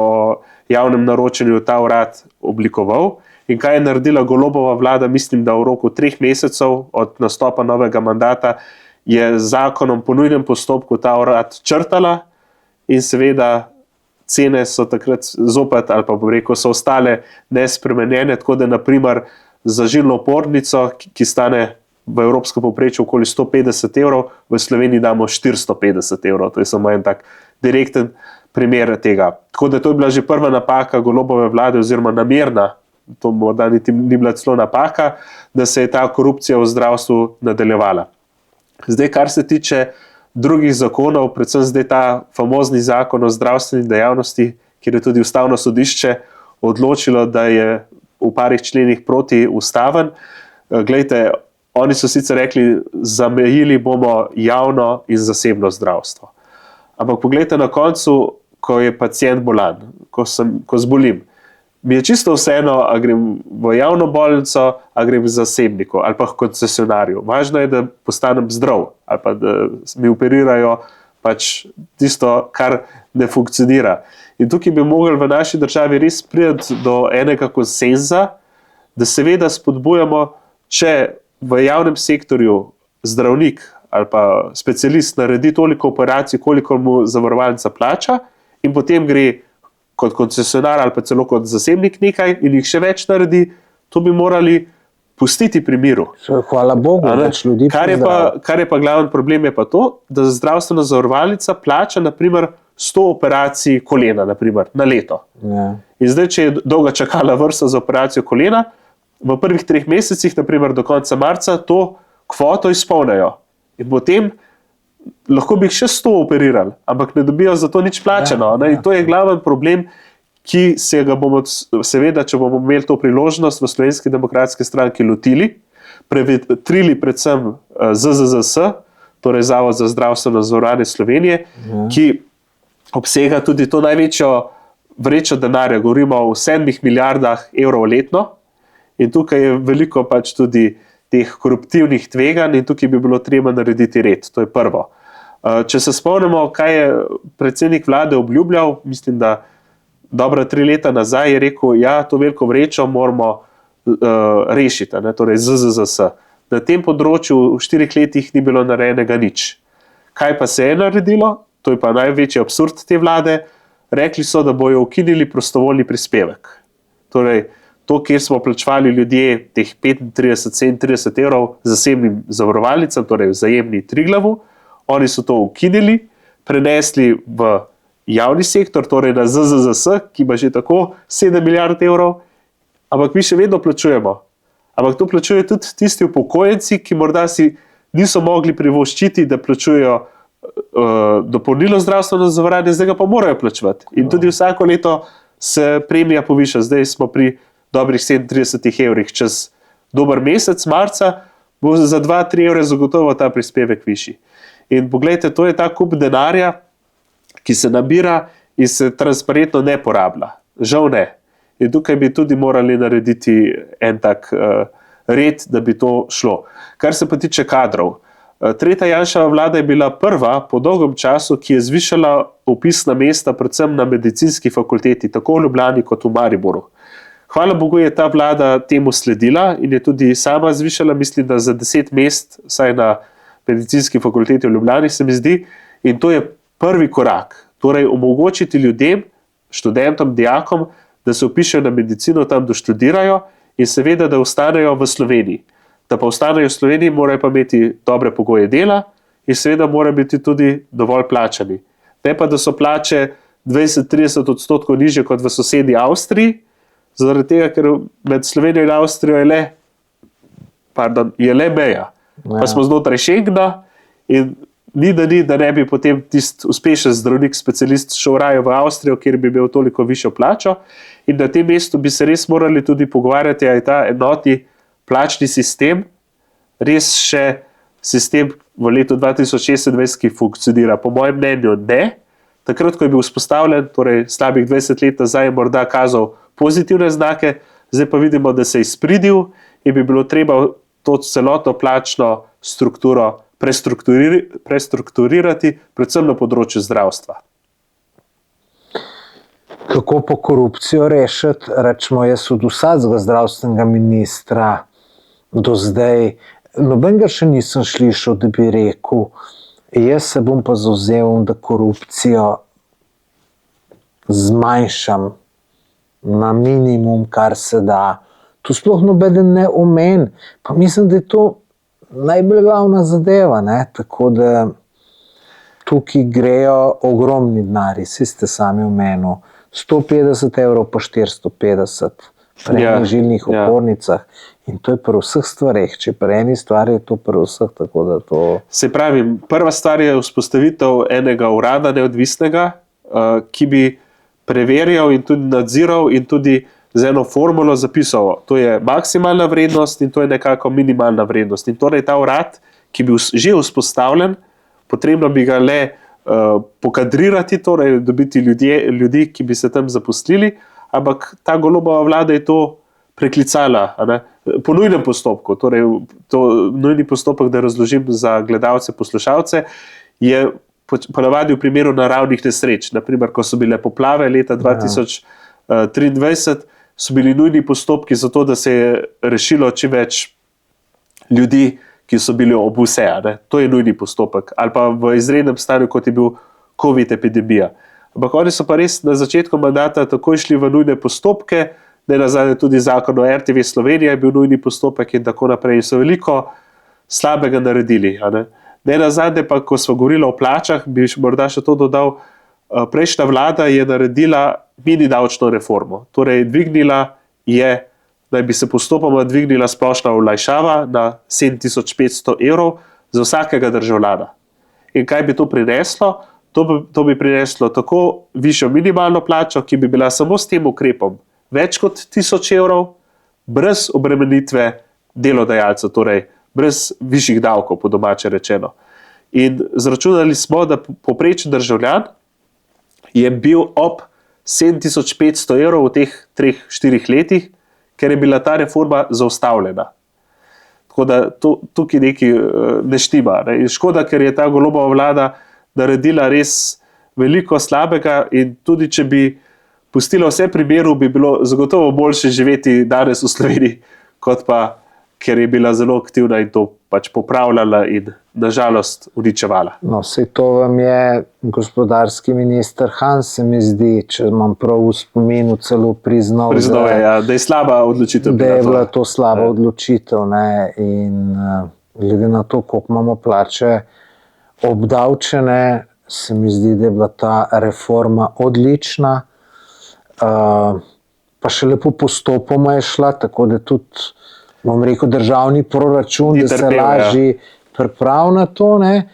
javnem naročanju ta urad oblikoval. In kaj je naredila Golobova vlada, mislim, da v roku 3 mesecev od nastopa novega mandata je zakonom po nujnem postopku ta urad črtala in seveda cene so takrat zopet, ali pa bom rekel, so ostale nespremenjene, tako da naprimer za žilno opornico, ki stane v evropskem povprečju okoli 150 evrov, v Sloveniji damo 450 evrov. To je samo en tak direkten primer tega. Tako da to je bila že prva napaka Golobove vlade oziroma namerna, to morda niti ni bila celo napaka, da se je ta korupcija v zdravstvu nadaljevala. Zdaj, kar se tiče drugih zakonov, predvsem zdaj ta famozni zakon o zdravstveni dejavnosti, kjer je tudi Ustavno sodišče odločilo, da je v parih členih protiustaven. Glejte, oni so sicer rekli, zamejili bomo javno in zasebno zdravstvo. Ampak poglejte na koncu, ko je pacient bolan, ko zbolim, mi je čisto vseeno, a grem v javno bolnico, a grem v zasebniku ali pa v koncesionarju. Važno je, da postanem zdrav ali pa da mi operirajo pač tisto, kar ne funkcionira. In tukaj bi mogli v naši državi res priti do enega konsenza, da seveda spodbujamo, če v javnem sektorju zdravnik ali pa specialist naredi toliko operacij, koliko mu zavarovalnica plača, in potem gre kot koncesionar ali pa celo kot zasebnik nekaj in jih še več naredi, to bi morali pustiti pri miru. Hvala Bogu, več ljudi pozdravi. Kar je pa glaven problem, je pa to, da zdravstvena zavarovalnica plača naprimer 100 operacij kolena naprimer, na leto. Ja. In zdaj, če je dolga čakala vrsta za operacijo kolena, v prvih 3 mesecih, naprimer do konca marca, to kvoto izpolnijo. In potem lahko bi jih še 100 operirali, ampak ne dobijo za to nič plačano. Ja. In to je glaven problem, ki se ga bomo seveda, če bomo imeli to priložnost v Slovenski demokratski stranki lotili, prevetrili predvsem ZZZS, torej Zavod za zdravstveno zavarovanje Slovenije, ki obsega tudi to največjo vrečo denarja, govorimo o 7 milijardah evrov letno, in tukaj je veliko pač tudi teh koruptivnih tveganj in tukaj bi bilo treba narediti red, to je prvo. Če se spomnimo, kaj je predsednik vlade obljubljal, mislim, da dobra 3 leta nazaj je rekel, ja, to veliko vrečo moramo rešiti, torej ZZZS. Na tem področju v 4 letih ni bilo narejenega nič. Kaj pa se je naredilo? To je pa največji absurd te vlade. Rekli so, da bojo ukinili prostovoljni prispevek. Torej, to, kjer smo plačevali ljudje teh 35-37 evrov zasebnim zavarovalnicam, torej Vzajemni Triglavu, oni so to ukinili, prenesli v javni sektor, torej na ZZZS, ki ima že tako 7 milijard evrov, ampak mi še vedno plačujemo. Ampak to plačujejo tudi tisti upokojenci, ki morda si niso mogli privoščiti, da plačujejo dopolnilno zdravstveno zavarovanje, zdaj ga pa morajo plačevati. In tudi vsako leto se premija poviša. Zdaj smo pri dobrih 37 evrih. Čez dober mesec, marca, bo za 2-3 evre zagotovo ta prispevek višji. In poglejte, to je ta kup denarja, ki se nabira in se transparentno ne porablja. Žal ne. In tukaj bi tudi morali narediti en tak red, da bi to šlo. Kar se pa tiče kadrov. Tretja Janševa vlada je bila prva po dolgem času, ki je zvišala vpisna mesta predvsem na medicinski fakulteti, tako v Ljubljani kot v Mariboru. Hvala Bogu je ta vlada temu sledila in je tudi sama zvišala, mislim, da za 10 mest, saj na medicinski fakulteti v Ljubljani se mi zdi, In to je prvi korak. Torej, omogočiti ljudem, študentom, dijakom, da se vpišejo na medicino, tam doštudirajo in seveda, da ostanejo v Sloveniji. Da pa ostanejo v Sloveniji, morajo pa imeti dobre pogoje dela in seveda morajo biti tudi dovolj plačani. Ne pa, da so plače 20-30% nižje kot v sosedi Avstriji, zaradi tega, ker med Slovenijo in Avstrijo je le meja. Pa smo znotraj Schengena in da ne bi potem tisti uspešen zdravnik, specialist šel raje v Avstrijo, kjer bi imel toliko višjo plačo. In na tem mestu bi se res morali tudi pogovarjati, ali je ta enotni plačni sistem res še sistem v letu 2026, ki funkcionira. Po mojem mnenju ne. Takrat, ko je bil vzpostavljen, torej slabih 20 let nazaj, je morda kazal pozitivne znake, zdaj pa vidimo, da se je izpridil in bi bilo treba to celotno plačno strukturo prestrukturirati, predvsem na področju zdravstva. Kako po korupcijo rešiti? Rečemo, jaz od vsakega zdravstvenega ministra do zdaj, nobenega še nisem slišal, da bi rekel, jaz se bom pa zavzel, da korupcijo zmanjšam na minimum, kar se da. To sploh nobeden ne omeni. Pa mislim, da je to najbolj glavna zadeva, ne? Tako da tukaj grejo ogromni denarji, vsi ste sami omenili, 150 evrov pa 450 pri žilnih opornicah. In to je pri vseh stvareh, če pri eni stvari je to pri vseh, tako da to... Se pravi, prva stvar je vzpostavitev enega urada neodvisnega, ki bi preverjal in tudi nadziral in tudi z eno formulo zapisal, to je maksimalna vrednost in to je nekako minimalna vrednost. In torej ta urad, ki bi že vzpostavljen, potrebno bi ga le pokadrirati, torej dobiti ljudi, ki bi se tam zaposlili, ampak ta Golobova vlada je to preklicala, po nujnem postopku. Torej, to nujni postopek, da razložim za gledalce, poslušalce, je ponavadi v primeru naravnih nesreč. Naprimer, ko so bile poplave leta 2023, so bili nujni postopki za to, da se je rešilo čim več ljudi, ki so bili ob vse. To je nujni postopek. Ali pa v izrednem stanju, kot je bil COVID epidemija. Ampak oni so pa res na začetku mandata takoj šli v nujne postopke, ne nazadnje tudi zakon o RTV Slovenija je bil nujni postopek in tako naprej. In so veliko slabega naredili. Ne nazadnje pa, ko smo govorili o plačah, bi morda še to dodal, prejšnja vlada je naredila mini davčno reformo. Torej, naj bi se postopoma dvignila splošna olajšava na 7500 evrov za vsakega državljana. In kaj bi to prineslo? To bi prineslo tako višjo minimalno plačo, ki bi bila samo s tem ukrepom več kot 1000 evrov, brez obremenitve delodajalca, torej brez višjih davkov, po domače rečeno. In zračunali smo, da povprečen državljan je bil ob 7500 evrov v teh 3-4 letih, ker je bila ta reforma zaustavljena. Tako da tukaj nekaj ne štima. In škoda, ker je ta Golobova vlada naredila res veliko slabega in tudi, če bi pustila vse primeru, bi bilo zagotovo boljše živeti danes v Sloveniji, kot pa, ker je bila zelo aktivna in to pač popravljala in nažalost uničevala. No, saj to vam je gospodarski minister Han, se mi zdi, če imam prav v spominu, celo priznal, da je slaba odločitev. Da je bila to slaba odločitev. Ne? In glede na to, koliko imamo plače obdavčene, se mi zdi, da je bila ta reforma odlična. Pa še lepo postopoma je šla, tako da tudi, bom rekel, državni proračun, da se lažje pripravi na to. Ne.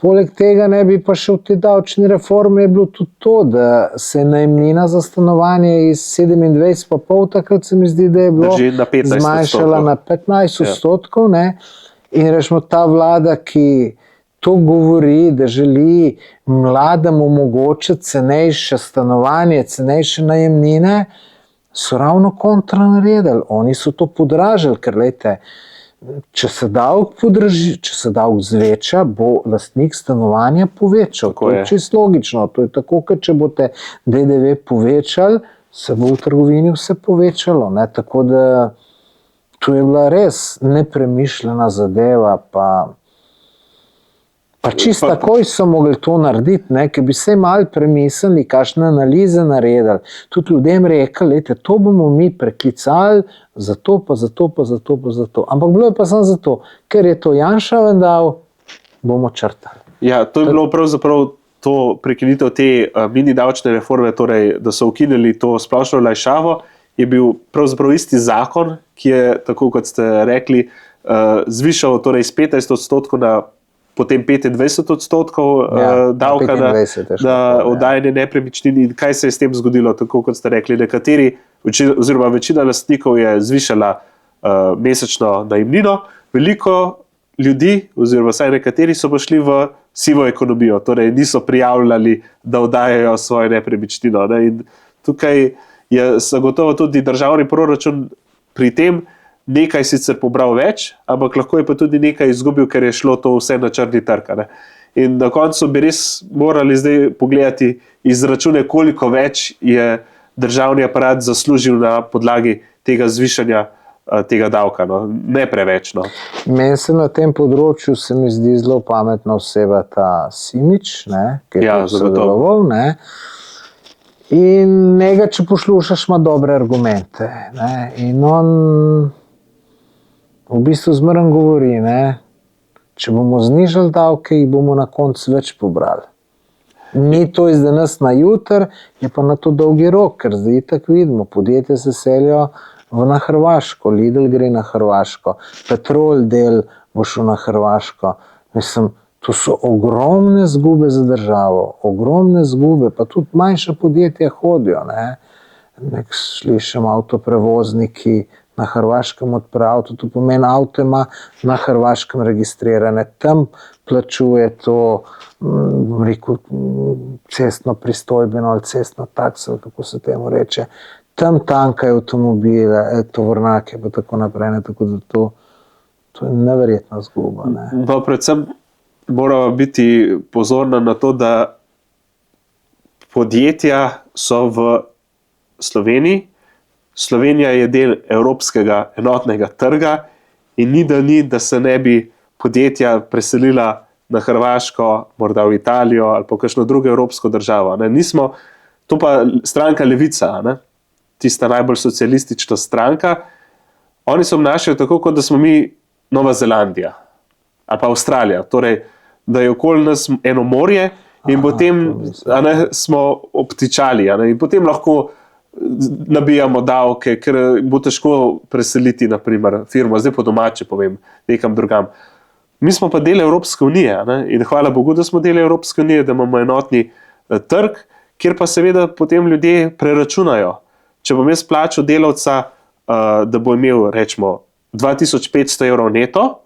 Poleg tega ne bi pa še v te davčne reforme je bilo tudi to, da se najemnina za stanovanje iz 27,5, takrat se mi zdi, da je bilo zmanjšala na 15%. Ne. In rečemo, ta vlada, ki to govori, da želi mladim omogočiti cenejše stanovanje, cenejše najemnine, so ravno kontra naredili. Oni so to podražili, ker lejte, če se davek zveča, bo lastnik stanovanja povečal. To je čisto logično. To je tako, ker če boste DDV povečali, se bo v trgovini vse povečalo. Ne? Tako da to je bila res nepremišljena zadeva, pa Pa čisto takoj so mogli to narediti, ker bi se malo premislili, kakšne analize naredili. Tudi ljudem rekli, lejte, to bomo mi preklicali, zato. Ampak bilo je pa samo zato, ker je to Janša dal, bomo črtali. Ja, to je bilo pravzaprav to prekinitev te mini davčne reforme, torej, da so ukinili to splošno olajšavo, je bil pravzaprav isti zakon, ki je, tako kot ste rekli, zvišal torej iz 15% na potem 25% davka na oddajanje nepremičnin. In kaj se je s tem zgodilo? Tako kot ste rekli, nekateri, oziroma večina lastnikov je zvišala mesečno najemnino, veliko ljudi, oziroma vsaj nekateri, so šli v sivo ekonomijo, torej niso prijavljali, da oddajajo svojo nepremičnino. Ne? In tukaj je zagotovo tudi državni proračun pri tem nekaj sicer pobral več, ampak lahko je pa tudi nekaj izgubil, ker je šlo to vse na črni trg. Ne? In na koncu bi res morali zdaj pogledati izračune, koliko več je državni aparat zaslužil na podlagi tega zvišanja tega davka. No? Ne preveč. No? Meni se na tem področju se mi zdi zelo pametna oseba ta Simič, ki je sodeloval. In njega, če poslušaš, ima dobre argumente. In on v bistvu zmeraj govori, če bomo znižali davke, jih bomo na koncu več pobrali. Ni to iz danes na jutri, je pa na to dolgi rok, ker zdaj tako vidimo, podjetje se selijo na Hrvaško, Lidl gre na Hrvaško, Petrol del bo šel na Hrvaško. Mislim, to so ogromne izgube za državo, ogromne izgube, pa tudi manjša podjetja hodijo. Slišim, avtoprevozniki na Hrvaškem odprejo avto, to pomeni, avto ima na Hrvaškem registrirane, tam plačuje to, rekel, cestno pristojbino ali cestno takso, kako se temu reče, tam tankajo avtomobile, tovornjake pa tako naprej, tako da to je neverjetna zguba. No, predvsem moramo biti pozorni na to, da podjetja so v Sloveniji. Slovenija je del evropskega enotnega trga in ni, da se ne bi podjetja preselila na Hrvaško, morda v Italijo ali pa kakšno drugo evropsko državo. Nismo, to pa stranka Levica, tista najbolj socialistična stranka, oni se obnašajo tako, kot da smo mi Nova Zelandija ali pa Avstralija, torej, da je okoli nas eno morje in potem smo obtičali in potem lahko nabijamo davke, ker bo težko preseliti naprimer firmo, zdaj po domače povem, nekam drugam. Mi smo pa del Evropske unije in hvala Bogu, da smo del Evropske unije, da imamo enotni trg, kjer pa seveda potem ljudje preračunajo. Če bom jaz plačal delavca, da bo imel, rečemo, 2500 evrov neto,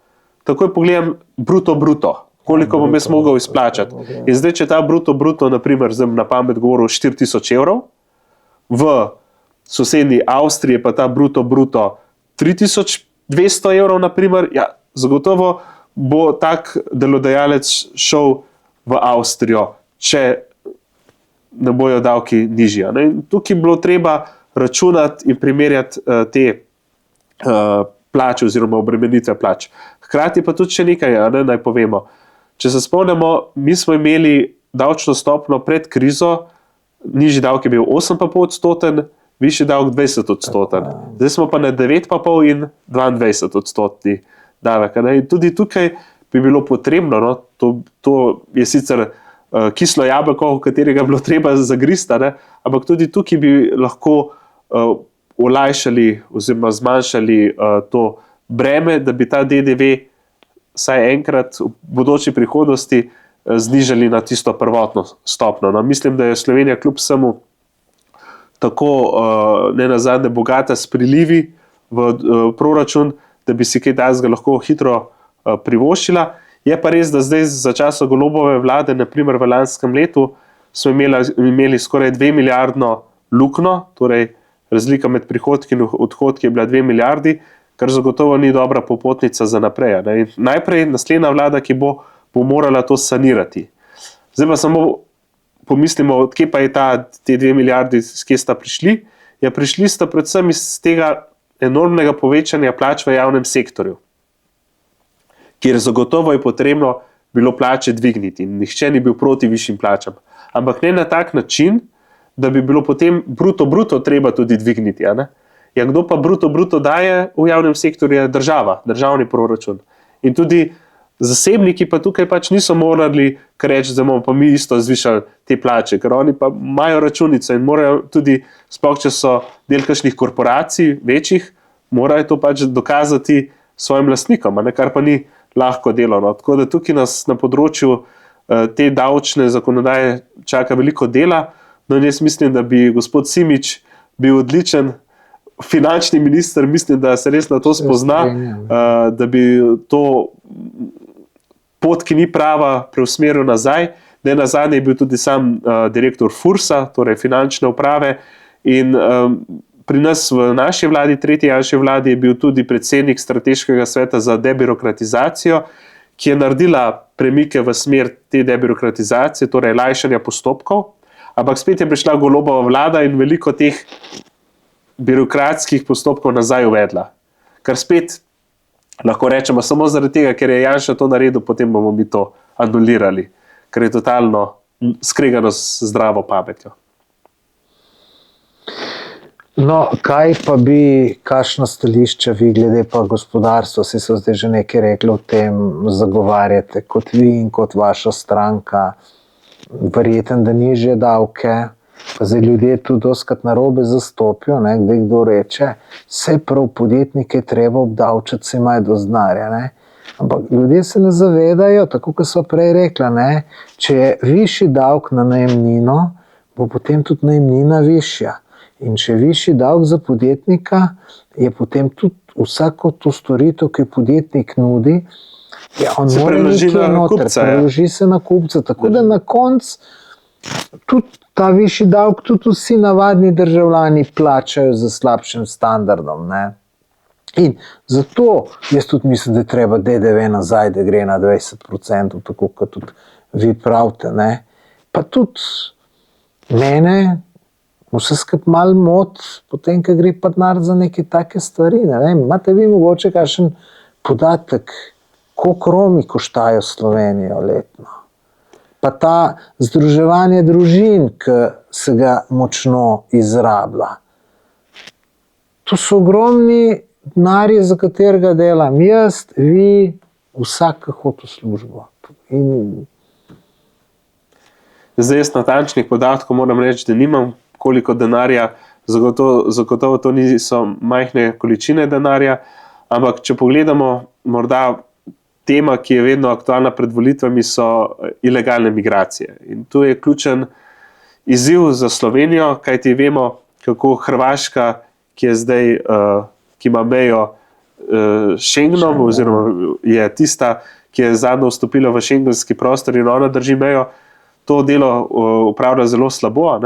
takoj pogledam bruto, koliko bom jaz mogel izplačati. In zdaj, če ta bruto, naprimer, na pamet govoril 4000 evrov, v sosednji Avstriji pa ta bruto 3200 evrov, naprimer, ja, zagotovo bo tak delodajalec šel v Avstrijo, če ne bojo davki nižji. Tukaj bilo treba računati in primerjati te plače oziroma obremenitve plač. Hkrati pa tudi še nekaj, naj povemo. Če se spomnimo, mi smo imeli davčno stopnjo pred krizo, nižji davek je bil 8,5%, višji davek 20%. Zdaj smo pa na 9,5% in 22% davek. In tudi tukaj bi bilo potrebno, to je sicer kislo jabolko, katerega je bilo treba zagristi, ampak tudi tukaj bi lahko olajšali oziroma zmanjšali to breme, da bi ta DDV vsaj enkrat v bodoči prihodnosti znižali na tisto prvotno stopno. Mislim, da je Slovenija kljub vsemu tako nenazadnje bogata s prilivi v proračun, da bi si kaj takega lahko hitro privoščila. Je pa res, da zdaj za časa Golobove vlade, naprimer v lanskem letu, smo imeli skoraj 2 milijardno luknjo, torej razlika med prihodki in odhodki je bila 2 milijardi, kar zagotovo ni dobra popotnica za naprej. Najprej naslednja vlada, ki bo morala to sanirati. Zdaj pa samo pomislimo, odkje pa je te 2 milijardi, kje sta prišli. Ja, prišli sta predvsem iz tega enormnega povečanja plač v javnem sektorju, kjer zagotovo je potrebno bilo plače dvigniti in nihče ni bil proti višjim plačam. Ampak ne na tak način, da bi bilo potem bruto treba tudi dvigniti. Ja, kdo pa bruto daje v javnem sektorju, je država, državni proračun. In tudi zasebniki pa tukaj pač niso morali reči, da bomo pa mi isto zvišali te plače, ker oni pa imajo računico in morajo tudi, sploh če so del kakšnih korporacij večjih, morajo to pač dokazati svojim lastnikom, kar pa ni lahko delo. Tako da tukaj nas na področju te davčne zakonodaje čaka veliko dela. No, in jaz mislim, da bi gospod Simič bil odličen finančni minister, mislim, da se res na to spozna, da bi to pot, ki ni prava, preusmeril nazaj. Ne nazadnje je bil tudi sam direktor FURS-a, torej finančne uprave, in pri nas v naši vladi, tretji Janševi vladi, je bil tudi predsednik strateškega sveta za debirokratizacijo, ki je naredila premike v smer te debirokratizacije, torej lajšanja postopkov, ampak spet je prišla Golobova vlada in veliko teh birokratskih postopkov nazaj uvedla. Kar spet lahko rečemo samo zaradi tega, ker je Janša to naredil, potem bomo mi to anulirali, ker je totalno skregano z zdravo pametjo. No, kaj pa bi, kakšno stališče vi glede pa gospodarstvo, si so zdaj že nekaj rekli o tem, zagovarjate kot vi in kot vaša stranka, verjeten, da nižje davke, pa zdaj ljudje tu doskrat narobe zastopijo, kdaj kdo reče, vse prav podjetnike treba obdavčati, se imajo do znarja, ampak ljudje se ne zavedajo, tako kot sva prej rekla, če je višji davek na najemnino, bo potem tudi najemnina višja. In če je višji davek za podjetnika, je potem tudi vsako to storitev, ki podjetnik nudi, on mora nekaj noter, preloži se na kupca. Tako da na koncu tudi ta višji davek tudi vsi navadni državljani plačajo za slabšim standardom. In zato jaz tudi mislim, da je treba DDV nazaj, da gre na 20%, tako kot tudi vi pravite. Pa tudi mene vse skupaj malo moti, potem, ko gre pa denar za neke take stvari. Imate vi mogoče kakšen podatek, koliko Romi koštajo Slovenijo letno? Pa ta združevanje družin, ki se ga močno izrablja. To so ogromni denarji, za katerega delam jaz, vi, vsak, ki hodi v službo. Zdaj, jaz natančnih podatkov moram reči, da nimam, koliko denarja, zagotovo to niso majhne količine denarja, ampak če pogledamo, morda tema, ki je vedno aktualna pred volitvami, so ilegalne migracije. In tu je ključen izziv za Slovenijo, kajti vemo, kako Hrvaška, ki je zdaj, ki ima mejo s Schengenom, oziroma je tista, ki je zadnjo vstopila v schengenski prostor in ona drži mejo, to delo upravlja zelo slabo,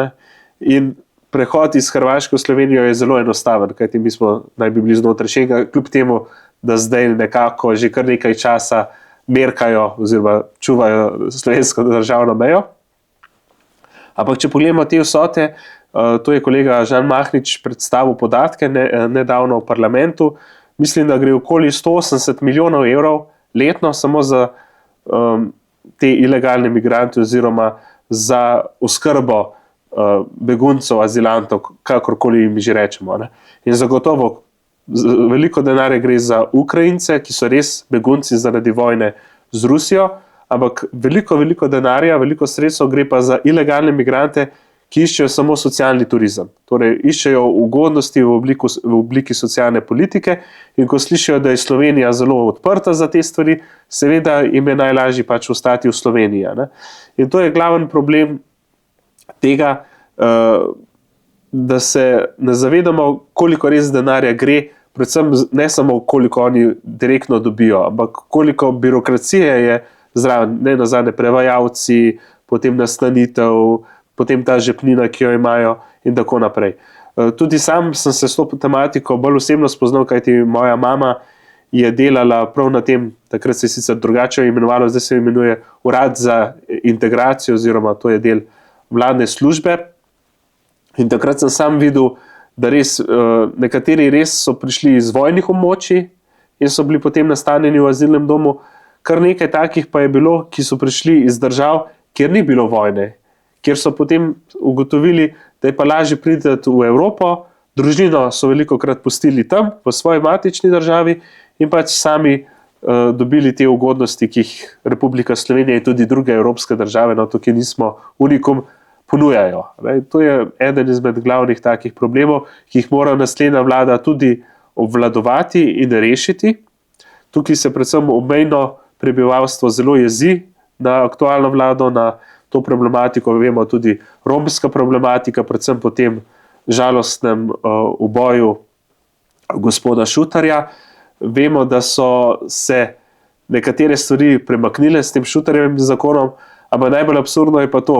in prehod iz Hrvaške v Slovenijo je zelo enostaven, kajti mi smo naj bi bili znotraj Schengena, kljub temu, da zdaj nekako že kar nekaj časa merkajo oziroma čuvajo slovensko državno mejo. Ampak če pogledamo te vsote, to je kolega Žan Mahnič predstavil podatke nedavno v parlamentu, mislim, da gre okoli 180 milijonov evrov letno samo za te ilegalne migrante oziroma za oskrbo beguncev, azilantov, kakorkoli jim že rečemo. In zagotovo veliko denarja gre za Ukrajince, ki so res begunci zaradi vojne z Rusijo, ampak veliko denarja, veliko sredstev gre pa za ilegalne migrante, ki iščejo samo socialni turizem. Torej, iščejo ugodnosti v obliki socialne politike in ko slišijo, da je Slovenija zelo odprta za te stvari, seveda jim je najlažje pač ostati v Sloveniji. In to je glaven problem tega, da se ne zavedamo, koliko res denarja gre, predvsem ne samo koliko oni direktno dobijo, ampak koliko birokracije je zraven, ne nazadnje prevajalci, potem nastanitev, potem ta žepnina, ki jo imajo in tako naprej. Tudi sam sem se s to tematiko bolj osebno spoznal, kajti moja mama je delala prav na tem, takrat se je sicer drugače imenovalo, zdaj se imenuje Urad za integracijo, oziroma to je del vladne službe. In takrat sem sam videl, da res nekateri res so prišli iz vojnih območij in so bili potem nastanjeni v azilnem domu, kar nekaj takih pa je bilo, ki so prišli iz držav, kjer ni bilo vojne, kjer so potem ugotovili, da je pa lažje priti v Evropo, družino so veliko krat pustili tam, v svoji matični državi in pač sami dobili te ugodnosti, ki jih Republika Slovenija in tudi druge evropske države, no tukaj nismo unikum, ponujajo. To je eden izmed glavnih takih problemov, ki jih mora naslednja vlada tudi obvladovati in rešiti. Tukaj se predvsem obmejno prebivalstvo zelo jezi na aktualno vlado, na to problematiko, vemo tudi romska problematika, predvsem po tem žalostnem uboju gospoda Šutarja. Vemo, da so se nekatere stvari premaknile s tem Šutarjevim zakonom, ampak najbolj absurdno je pa to,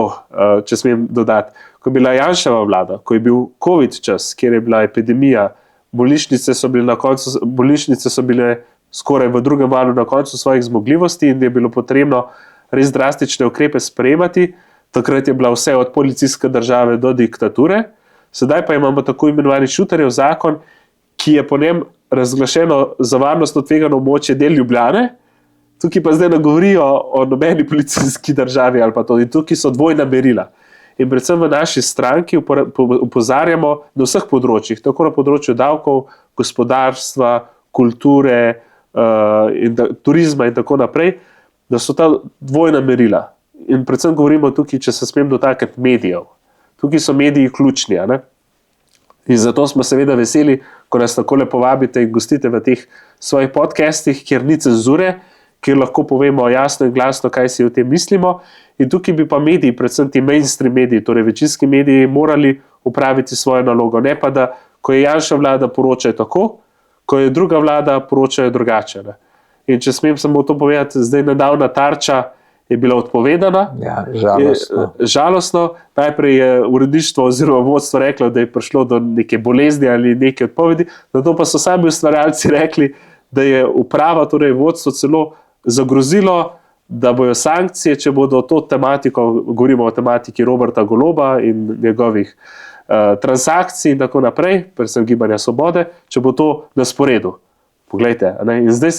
če smem dodati, ko je bila Janševa vlada, ko je bil COVID čas, kjer je bila epidemija, bolnišnice so bile skoraj v drugem valu na koncu svojih zmogljivosti in je bilo potrebno res drastične ukrepe sprejemati. Takrat je bila vse od policijske države do diktature. Sedaj pa imamo tako imenovani Šutarjev zakon, ki je po njem razglašeno za varnostno tvegano območje del Ljubljane. Tukaj pa zdaj ne govorijo o nobeni policijski državi ali pa to. In tukaj so dvojna merila. In predvsem v naši stranki opozarjamo na vseh področjih, tako na področju davkov, gospodarstva, kulture, turizma in tako naprej, da so ta dvojna merila. In predvsem govorimo tukaj, če se smem dotakniti medijev. Tukaj so mediji ključni. In zato smo seveda veseli, ko nas takole povabite in gostite v teh svojih podcastih, kjer ni cenzure, kjer lahko povemo jasno in glasno, kaj si o tem mislimo. In tukaj bi pa mediji, predvsem ti mainstream mediji, torej večinski mediji, morali upraviti svojo nalogo. Ne pa da, ko je Janša vlada, poročajo tako, ko je druga vlada, poročajo drugače. In če smem samo to povedati, zdaj nedavna Tarča je bila odpovedana. Ja, žalostno. Žalostno. Najprej je uredništvo oziroma vodstvo reklo, da je prišlo do neke bolezni ali neke odpovedi, zato pa so sami ustvarjalci rekli, da je uprava, torej vodstvo celo zagrozilo, da bojo sankcije, če bodo to tematiko, govorimo o tematiki Roberta Goloba in njegovih transakcij in tako naprej, predvsem Gibanja Svobode, če bo to na sporedu. Poglejte, in zdaj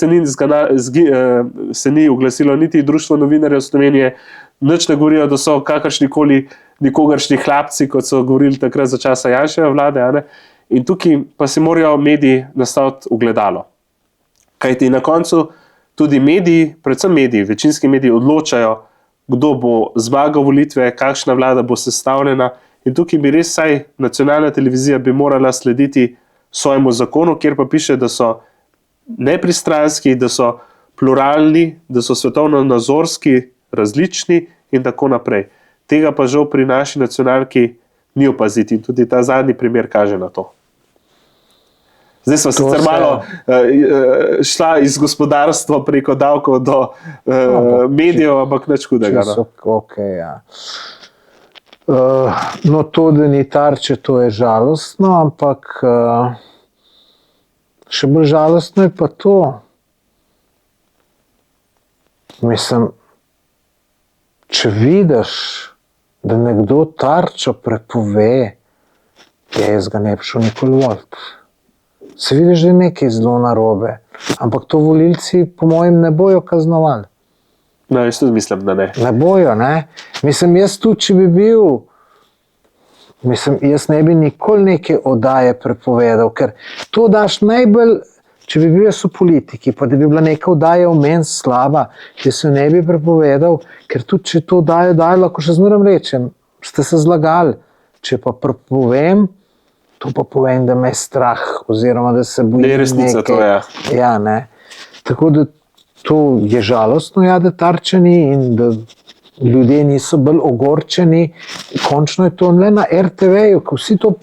se ni oglasilo niti Društvo novinarjev Slovenije, nič ne govorijo, da so kakršnikoli nikogaršnji hlapci, kot so govorili takrat za časa Janševe vlade, in tukaj pa si morajo mediji nastaviti ogledalo. Kajti na koncu tudi mediji, predvsem mediji, večinski mediji odločajo, kdo bo zmagal volitve, kakšna vlada bo sestavljena, in tukaj bi res saj nacionalna televizija bi morala slediti svojemu zakonu, kjer pa piše, da so nepristranski, da so pluralni, da so svetovno-nazorski, različni in tako naprej. Tega pa žal pri naši nacionalki ni opaziti in tudi ta zadnji primer kaže na to. Zdaj smo sicer malo šla iz gospodarstva preko davkov do medijev, ampak nič hudega. Okay, ja. No, to, da ni Tarče, to je žalostno, ampak še bolj žalostno je pa to. Mislim, če vidiš, da nekdo Tarčo prepove, jaz ga ne bi šel nikoli voliti. Se vidiš, da je nekaj zelo narobe, ampak to volilci po mojem ne bojo kaznovali. No, jaz tudi mislim, da ne. Ne bojo, ne. Mislim, jaz tudi, če bi bil, jaz ne bi nikoli neke oddaje prepovedal, ker to daš najbolj, če bi bil jaz v politiki, pa da bi bila neka oddaja v meni slaba, jaz se ne bi prepovedal, ker tudi, če to dajo, lahko še zmeraj rečem, ste se zlagali. Če pa prepovem, to pa povem, da me je strah, oziroma da se bojim nekaj. Ne, resnica to je. Ja, ne. Tako da to je žalostno, ja, da Tarče ni in da ljudje niso bolj ogorčeni. Končno je to le na RTV-ju, ko vsi to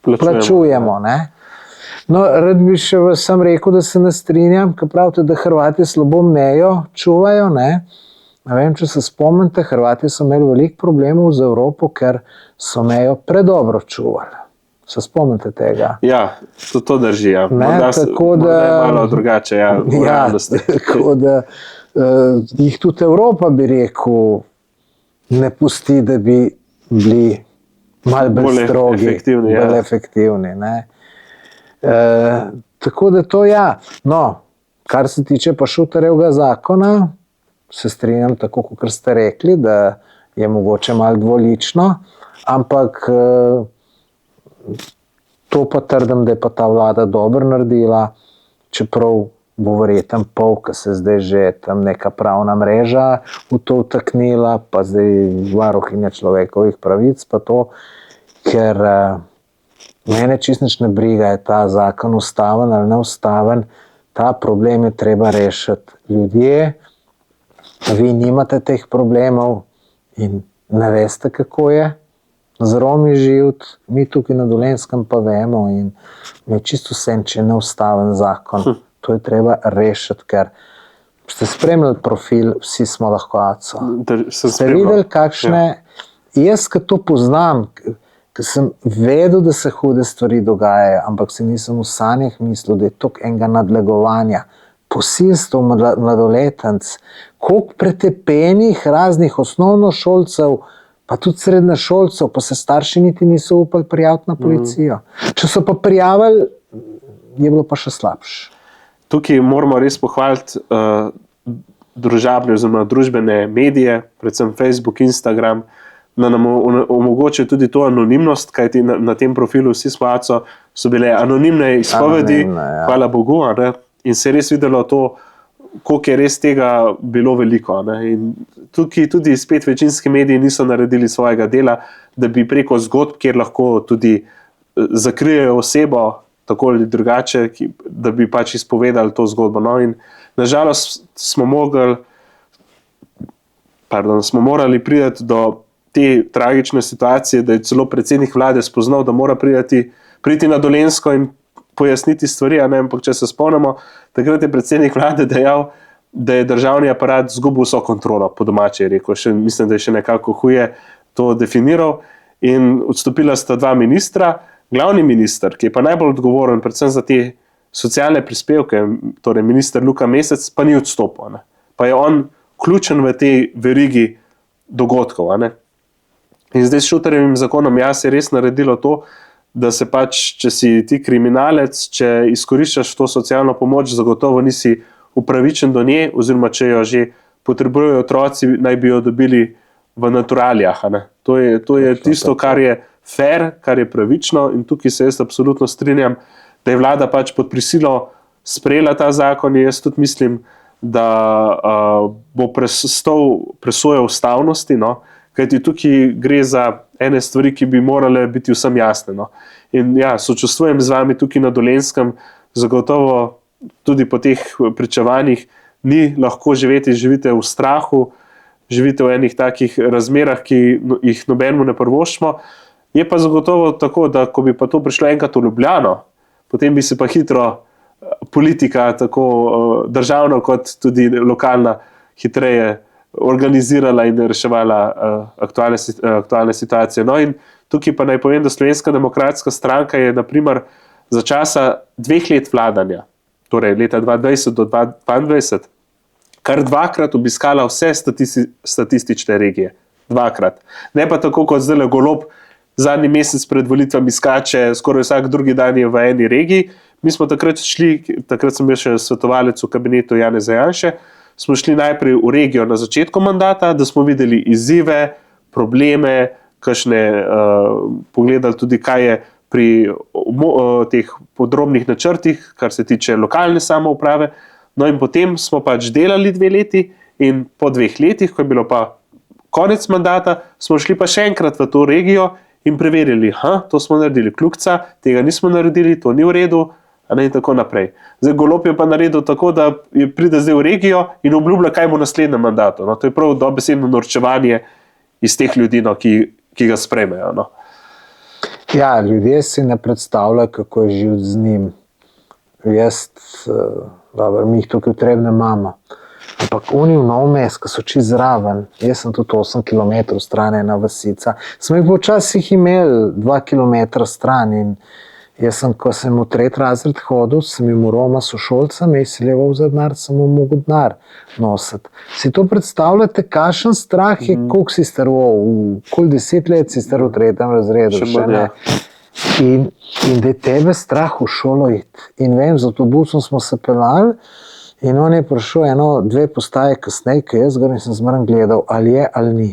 plačujemo. Ne? No, rad bi še sam rekel, da se ne strinjam, ker pravite, da Hrvati slabo mejo čuvajo. Ne vem, če se spomnite, Hrvati so imeli veliko problemov z Evropo, ker so mejo predobro čuvali. Se spomnite tega? Ja, to drži. Ja. Tako da je malo drugače, ja, v realnosti. Tako da jih tudi Evropa, bi rekel, ne pusti, da bi bili malo bolj strogi, bolj efektivni. Ne? Tako da to ja. No, Kar se tiče pa Šuterjevega zakona, se strinjam tako, kot ste rekli, da je mogoče malo dvolično, ampak to pa trdim, da je pa ta vlada dobro naredila, čeprav bo verjetno pol, ki se zdaj že tam neka pravna mreža v to vtaknila, pa zdaj varuhinja človekovih pravic, pa to, ker mene čisto nič ne briga, je ta zakon ustaven ali neustaven, ta problem je treba rešiti. Ljudje, vi nimate teh problemov in ne veste, kako je z Romi živeti, mi tukaj na Dolenjskem pa vemo in me je čisto vse, če je neustaven zakon. To je treba rešiti, ker ste spremljali profil Vsi smo lahko Aco. Ste videli, kakšne... Jaz, ki to poznam, ker sem vedel, da se hude stvari dogajajo, ampak si nisem v sanjah mislil, da je toliko enega nadlegovanja, posilstev mladoletenc, koliko pretepenih raznih osnovnošolcev, pa tudi srednješolcev, pa se starši niti niso upali prijaviti na policijo. Če so pa prijavili, je bilo pa še slabše. Tukaj moramo res pohvaliti družabne oziroma družbene medije, predvsem Facebook, Instagram, da nam omogočajo tudi to anonimnost, kajti na tem profilu Vsi smo Aco so bile anonimne izpovedi, ja. Hvala Bogu, ne? In se je res videlo to, koliko je res tega bilo veliko. Ne? In tukaj tudi spet večinski mediji niso naredili svojega dela, da bi preko zgodb, kjer lahko tudi zakrijejo osebo, tako ali drugače, da bi pač izpovedali to zgodbo. No? In nažalost smo morali priti do te tragične situacije, da je celo predsednik vlade spoznal, da mora priti na Dolenjsko in pojasniti stvari, ampak če se spomnimo, takrat je predsednik vlade dejal, da je državni aparat izgubil vso kontrolo, po domače je rekel, mislim, da je še nekako huje to definiral, in odstopila sta dva ministra. Glavni minister, ki je pa najbolj odgovoren predvsem za te socialne prispevke, torej minister Luka Mesec, pa ni odstopil. Ne? Pa je on ključen v tej verigi dogodkov. Ne? In zdaj s Šuterjevim zakonom se je res naredilo to, da se pač, če si ti kriminalec, če izkoriščaš to socialno pomoč, zagotovo nisi upravičen do nje, oziroma če jo že potrebujejo otroci, naj bi jo dobili v naturalijah. Ne? To je tisto, kar je fair, kar je pravično, in tukaj se jaz absolutno strinjam, da je vlada pač pod prisilo sprejela ta zakon, in jaz tudi mislim, da bo prestal presojo ustavnosti, no? Kajti tukaj gre za ene stvari, ki bi morale biti vsem jasne. No? In ja, sočustvujem z vami tukaj na Dolenjskem, zagotovo tudi po teh pričevanjih ni lahko živeti, živite v strahu, živite v enih takih razmerah, ki jih nobenemu ne privoščimo. Je pa zagotovo tako, da ko bi pa to prišlo enkrat v Ljubljano, potem bi se pa hitro politika, tako državna kot tudi lokalna, hitreje organizirala in reševala aktualne situacije. No in tukaj pa naj povem, da Slovenska demokratska stranka je na primer za časa 2 let vladanja, torej leta 2020 do 2022, kar 2-krat obiskala vse statistične regije. 2-krat. Ne pa tako kot zdaj Golob, zadnji mesec pred volitvami skače, skoraj vsak drugi dan je v eni regiji. Mi smo takrat sem bil še svetovalec v kabinetu Janeza Janše, smo šli najprej v regijo na začetku mandata, da smo videli izzive, probleme, pogledali tudi, kaj je pri teh podrobnih načrtih, kar se tiče lokalne samouprave. No in potem smo pač delali 2 leti in po 2 letih, ko je bilo pa konec mandata, smo šli pa še enkrat v to regijo in preverili, to smo naredili kljukca, tega nismo naredili, to ni v redu, in tako naprej. Zdaj Golob je pa naredil tako, da pride zdaj v regijo in obljublja, kaj bo v naslednjem mandatu. No, to je prav dobesedno norčevanje iz teh ljudi, no, ki ga sprejmejo. No. Ja, ljudje si ne predstavljajo, kako je živeti z njim. Mi jih tukaj v Trebnjem imamo. Ampak oni v Novo mesto, ki so čisto zraven, jaz sem tudi 8 km stran ena vasica, smo jih včasih imeli 2 km stran in jaz sem, ko sem v 3. razred hodil, sem jim v Roma sošolcem izsiljeval za denar, sem mu mogel denar nositi. Si to predstavljate, kakšen strah je, koliko si star, koliko 10 let si star v 3. razredu, še ne. In da je tebe strah v šolo iti. In vem, z avtobusom smo se pelali In on je prišel 1-2 postaje kasneje, ki jaz ga nisem zmeraj gledal, ali je ali ni.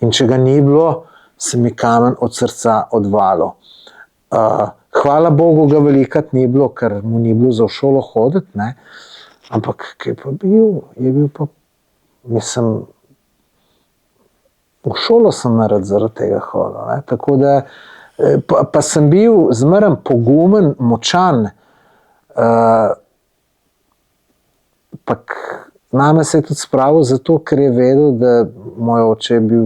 In če ga ni bilo, se mi kamen od srca odvalil. Hvala Bogu ga velikrat ni bilo, ker mu ni bilo za v šolo hoditi, ne? Ampak kaj pa bil, je bil pa, mislim, v šolo sem narad zaradi tega hodil, ne? Tako da, pa sem bil zmeraj pogumen, močan, pak name se je tudi spravil zato, ker je vedel, da moj oče je bil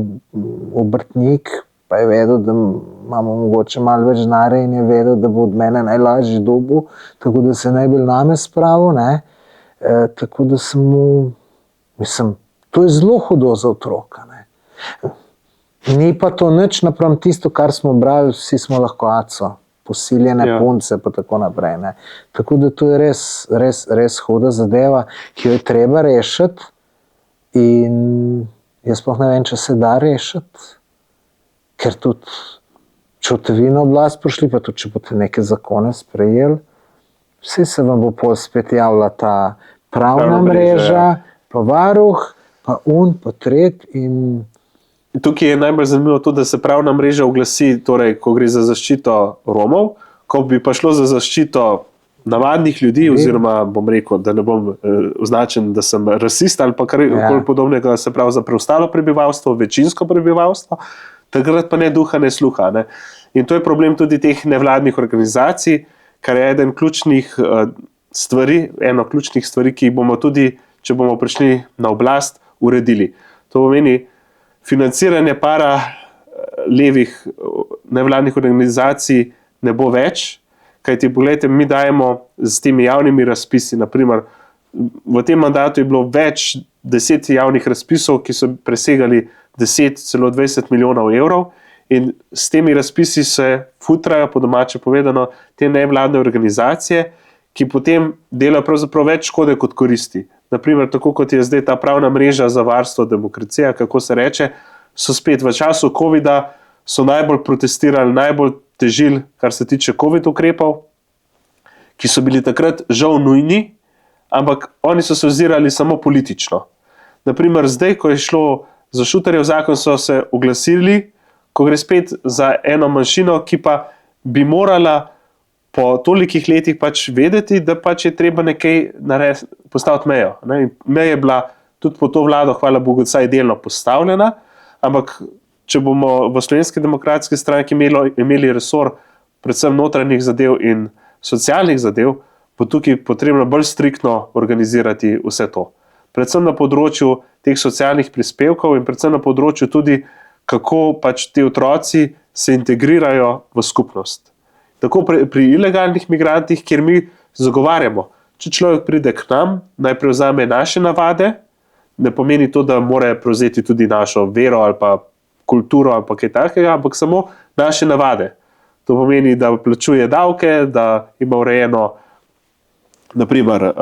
obrtnik, pa je vedel, da imamo mogoče malo več denarja in je vedel, da bo od mene najlažji dobil, tako da se je najbolj name spravil, ne. Tako da sem mu, mislim, to je zelo hudo za otroka, ne. Ni pa to nič napram tisto, kar smo brali, vsi smo lahko aco, posiljene punce pa tako naprej, ne. Tako da to je res huda zadeva, ki jo je treba rešiti in jaz sploh ne vem, če se da rešiti, ker tudi, če boste vi na oblast prišli, pa tudi, če boste neke zakone sprejeli, vsi se vam bo pol spet javila ta pravna mreža, pa varuh, pa pa tret in... Tukaj je najbolj zanimivo to, da se pravna mreža oglasi, torej, ko gre za zaščito Romov, ko bi pa šlo za zaščito navadnih ljudi, oziroma bom rekel, da ne bom označen, da sem rasist ali pa karkoli podobnega, se pravi za preostalo prebivalstvo, večinsko prebivalstvo, takrat pa ne duha, ne sluha. Ne? In to je problem tudi teh nevladnih organizacij, kar je eno ključnih stvari, ki bomo tudi, če bomo prišli na oblast, uredili. To pomeni, financiranje para levih nevladnih organizacij ne bo več, kajti pogledajte, mi dajemo z temi javnimi razpisi, naprimer, v tem mandatu je bilo več 10 javnih razpisov, ki so presegali 10, celo 20 milijonov evrov in s temi razpisi se futrajo, po domače povedano, te nevladne organizacije, ki potem delajo pravzaprav več škode kot koristi. Naprimer, tako kot je zdaj ta pravna mreža za varstvo demokracije, kako se reče, so spet v času covida, so najbolj protestirali, najbolj težili, kar se tiče covid ukrepov, ki so bili takrat žal nujni, ampak oni so se ozirali samo politično. Naprimer, zdaj, ko je šlo za Šuterjev zakon, so se oglasili, ko gre spet za eno manjšino, ki pa bi morala po tolikih letih pač vedeti, da pač je treba nekaj postaviti mejo. Meja je bila tudi po to vlado, hvala Bogu, vsaj delno postavljena, ampak če bomo v Slovenski demokratski stranki imeli resor predvsem notranjih zadev in socialnih zadev, bo tukaj potrebno bolj striktno organizirati vse to. Predvsem na področju teh socialnih prispevkov in predvsem na področju tudi, kako pač ti otroci se integrirajo v skupnost. Tako pri ilegalnih migrantih, kjer mi zagovarjamo, če človek pride k nam, naj prevzame naše navade, ne pomeni to, da mora prevzeti tudi našo vero ali pa kulturo ali pa kaj takega, ampak samo naše navade. To pomeni, da plačuje davke, da ima urejeno naprimer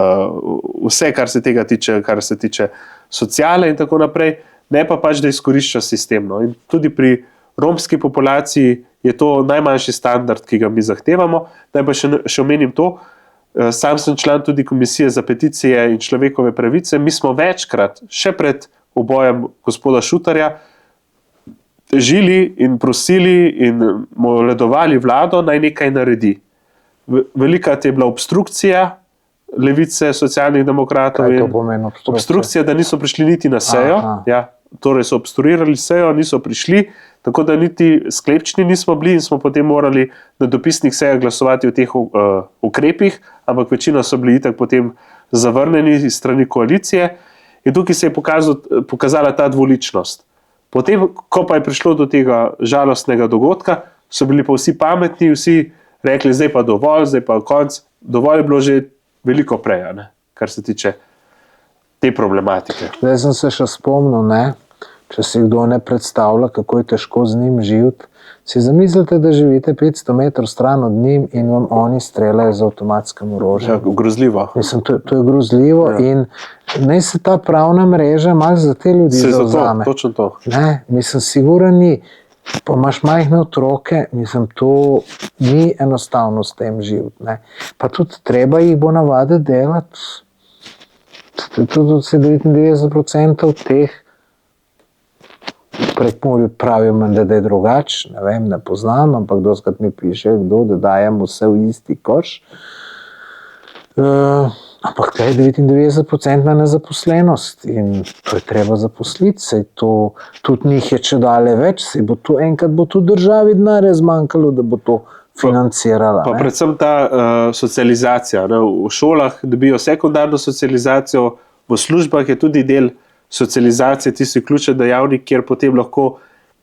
vse, kar se tega tiče, kar se tiče sociale in tako naprej, ne pa pač, da izkorišča sistemno. In tudi pri romski populaciji je to najmanjši standard, ki ga mi zahtevamo. Naj pa še omenim to, sam sem član tudi Komisije za peticije in človekove pravice. Mi smo večkrat, še pred ubojem gospoda Šutarja, žili in prosili in moledovali vlado, naj nekaj naredi. Velikrat je bila obstrukcija Levice, socialnih demokratov in obstrukcija, da niso prišli niti na sejo. Ja, torej so obstruirali sejo, niso prišli, tako da niti sklepčni nismo bili in smo potem morali na dopisnih sejah glasovati o teh ukrepih, ampak večina so bili itak potem zavrnjeni iz strani koalicije in tukaj se je pokazala ta dvoličnost. Potem, ko pa je prišlo do tega žalostnega dogodka, so bili pa vsi pametni, vsi rekli, zdaj pa dovolj, zdaj pa konc, dovolj je bilo že veliko prej, kar se tiče te problematike. Zdaj sem se še spomnil, če si kdo ne predstavlja, kako je težko z njim živeti, si zamislite, da živite 500 metrov stran od njim in vam oni streljajo z avtomatskim orožjem. Ja, grozljivo. Mislim, to je grozljivo in naj se ta pravna mreža malo za te ljudi zavzame. Točno to. Ne, mislim, siguren ni. Pa imaš majhne otroke, mislim, to ni enostavno s tem živeti. Pa tudi treba jih bo navaditi delati. Tudi 99% teh Prekmurju pravijo, da je drugače, ne vem, ne poznam, ampak doskrat mi piše, da dajemo vse v isti koš. Ampak to je 99% nezaposlenost in to je treba zaposliti, sej to tudi njih je če dalje več, sej bo to enkrat bo tudi državi denarja zmanjkalo, da bo to financirala. Pa predvsem ta socializacija. Ne? V šolah dobijo sekundarno socializacijo, v službah je tudi del socializacije, tisti ključen dejavnik, kjer potem lahko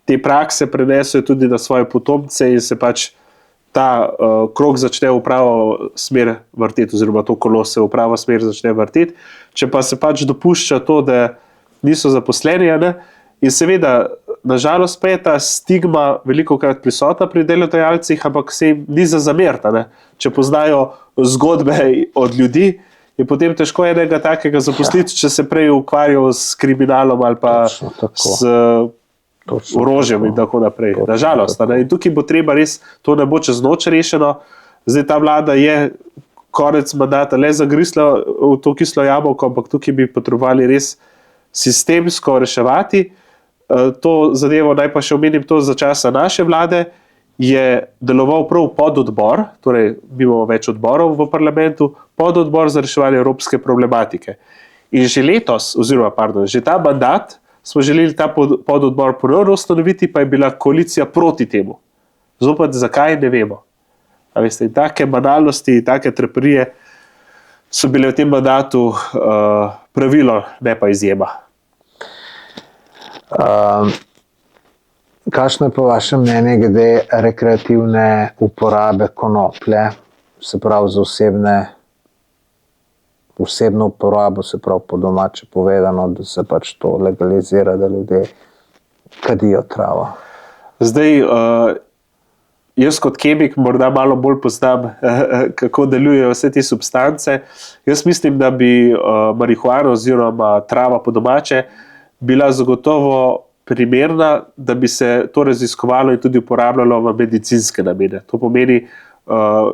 te prakse prenesejo tudi na svoje potomce in se pač ta krog začne v pravo smer vrteti, oziroma to kolo se v pravo smer začne vrteti. Če pa se pač dopušča to, da niso zaposleni, ne? In seveda, nažalost pa je ta stigma velikokrat prisotna pri delodajalcih, ampak se jim ni za zameriti. Če poznajo zgodbe od ljudi, je potem težko enega takega zaposliti, če se prej ukvarjal s kriminalom ali pa s orožjem in tako naprej. Nažalost. In tukaj bo treba res, to ne bo čez noč rešeno. Zdaj ta vlada je konec mandata le zagrisla v to kislo jabolko, ampak tukaj bi potrebovali res sistemsko reševati. To zadevo, naj pa še omenim to, za časa naše vlade je deloval prav pododbor, torej imamo več odborov v parlamentu, pododbor za reševanje evropske problematike. In že letos, že ta mandat smo želeli ta pododbor ponovno ustanoviti, pa je bila koalicija proti temu. Zopet, zakaj, ne vemo. A veste, take banalnosti, take treperije so bile v tem mandatu pravilo, ne pa izjema. Kakšno je po vašem mnenju glede rekreativne uporabe konoplje, se pravi za osebno uporabo, se pravi po domače povedano, da se pač to legalizira, da ljudje kadijo travo? Zdaj, jaz kot kemik morda malo bolj poznam, kako delujejo vse te substance. Jaz mislim, da bi marihuana oziroma trava po domače bila zagotovo primerna, da bi se to raziskovalo in tudi uporabljalo v medicinske namene. To pomeni,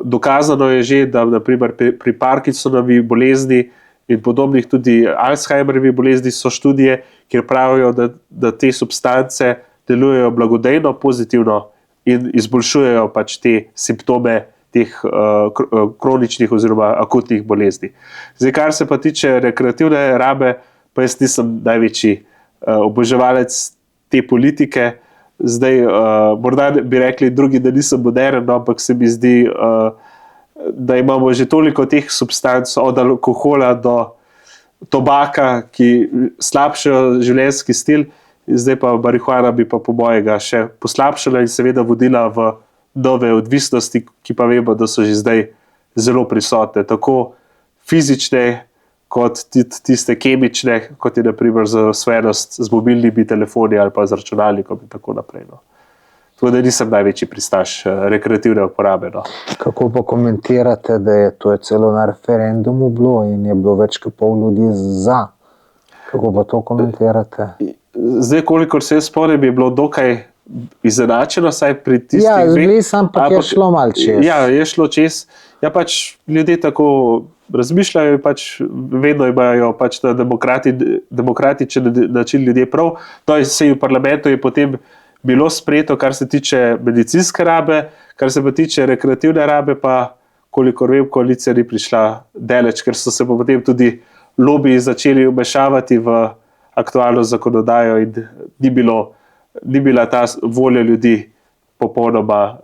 dokazano je že, da naprimer pri Parkinsonovi bolezni in podobnih tudi Alzheimerjevi bolezni so študije, kjer pravijo, da te substance delujejo blagodejno, pozitivno in izboljšujejo pač te simptome teh kroničnih oziroma akutnih bolezni. Zdaj, kar se pa tiče rekreativne rabe, pa jaz nisem največji oboževalec te politike. Zdaj, morda bi rekli drugi, da nisem moderen, ampak se mi zdi, da imamo že toliko teh substanc, od alkohola do tobaka, ki slabšajo življenjski stil, zdaj pa marihuana bi pa po mojega še poslabšala in seveda vodila v nove odvisnosti, ki pa vemo, da so že zdaj zelo prisotne, tako fizične, kot tiste kemične, kot je naprimer zasvojenost z mobilnimi telefoni ali pa z računalnikom in tako naprej. No. Tako da nisem največji pristaš rekreativne uporabe. No. Kako pa komentirate, da je to celo na referendumu bilo in je bilo več kot pol ljudi za? Kako pa to komentirate? Zdaj, kolikor se jaz spomnim, je bilo dokaj izenačeno, saj pri tistih dveh. Ja, sem pa je šlo malo čez. Ja, je šlo čez. Ja, pač ljudje tako razmišljajo, pač vedno imajo pač na demokratičen način ljudje prav. No, in se v parlamentu je potem bilo sprejeto, kar se tiče medicinske rabe, kar se pa tiče rekreativne rabe, pa kolikor vem, koalicija ni prišla daleč, ker so se pa potem tudi lobiji začeli vmešavati v aktualno zakonodajo in ni bila ta volja ljudi popolnoma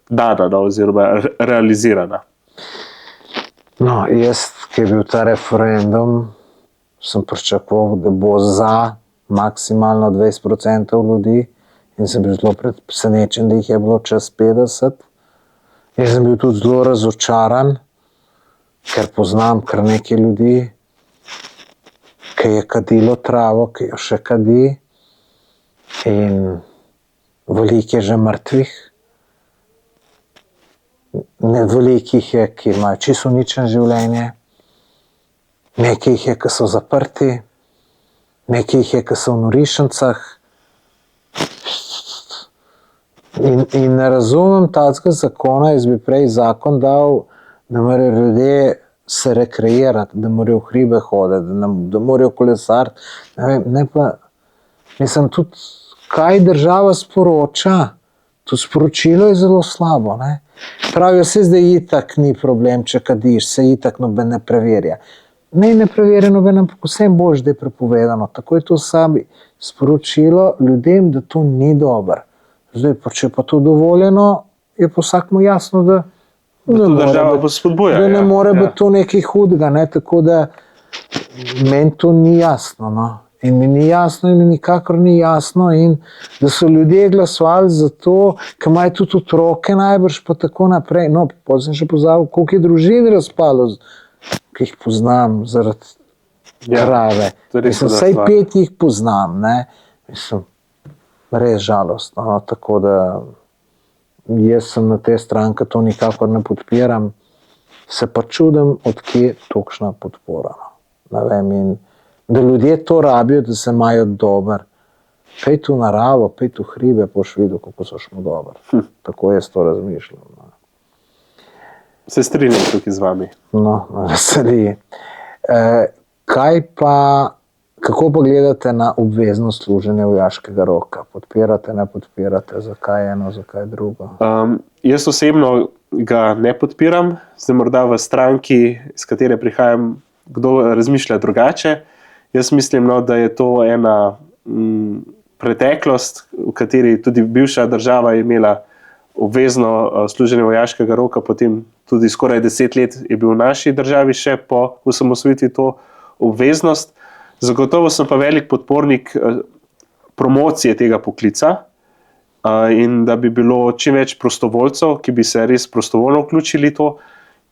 dana, no, oziroma realizirana. No, jaz, ki je bil ta referendum, sem pričakoval, da bo za maksimalno 20% ljudi in sem bil zelo presenečen, da jih je bilo čez 50%. Jaz sem bil tudi zelo razočaran, ker poznam kar nekaj ljudi, ki je kadilo travo, ki jo še kadi in veliko je že mrtvih. Veliko jih je, ki imajo čisto uničeno življenje, nekaj jih je, ki so zaprti, nekaj jih je, ki so v norišnicah. In ne razumem takega zakona, jaz bi prej zakon dal, da morajo ljudje se rekreirati, da morajo v hribe hoditi, da morajo kolesariti. Ne pa, mislim, tudi kaj država sporoča, to sporočilo je zelo slabo. Ne? Pravijo se, zdaj itak ni problem, če kadiš, se itak noben ne preverja. Ne preverja noben, ampak vsem boš, da je prepovedano. Tako je to sami sporočilo ljudem, da to ni dobro. Zdaj pa, če pa to dovoljeno, je pa vsakmu jasno, da država spodbuja. Da ne more biti to nekaj hudega, ne? Tako da meni to ni jasno. No? In mi ni jasno, in mi nikakor ni jasno, in da so ljudje glasovali za to, ker imajo tudi otroke najbrž, pa tako naprej. No, pa sem še pozabil, koliko je družin razpalo, ki jih poznam zaradi krave. Mislim, vsaj 5 jih poznam, ne? Mislim, res žalostno. No? Tako da jaz sem na te stranke, to nikakor ne podpiram. Se pa čudim, odkje tokšna podpora. No? Ne vem, in da ljudje to rabijo, da se imajo dober. Pejt v naravo, pejt v hribe, boš videl, kako so šmo dober. Tako jaz to razmišljam. No. Se strinjam tukaj z vami. No, veseli. Kaj pa, kako pa gledate na obvezno služenje vojaškega roka? Podpirate, ne podpirate? Zakaj eno, zakaj drugo? Jaz osebno ga ne podpiram. Zdaj morda v stranki, iz katere prihajam, kdo razmišlja drugače. Jaz mislim, no, da je to ena preteklost, v kateri tudi bivša država je imela obvezno služenje vojaškega roka, potem tudi skoraj 10 let je bil v naši državi še po osamosvojitvi to obveznost. Zagotovo sem pa velik podpornik promocije tega poklica in da bi bilo čim več prostovoljcev, ki bi se res prostovoljno vključili to.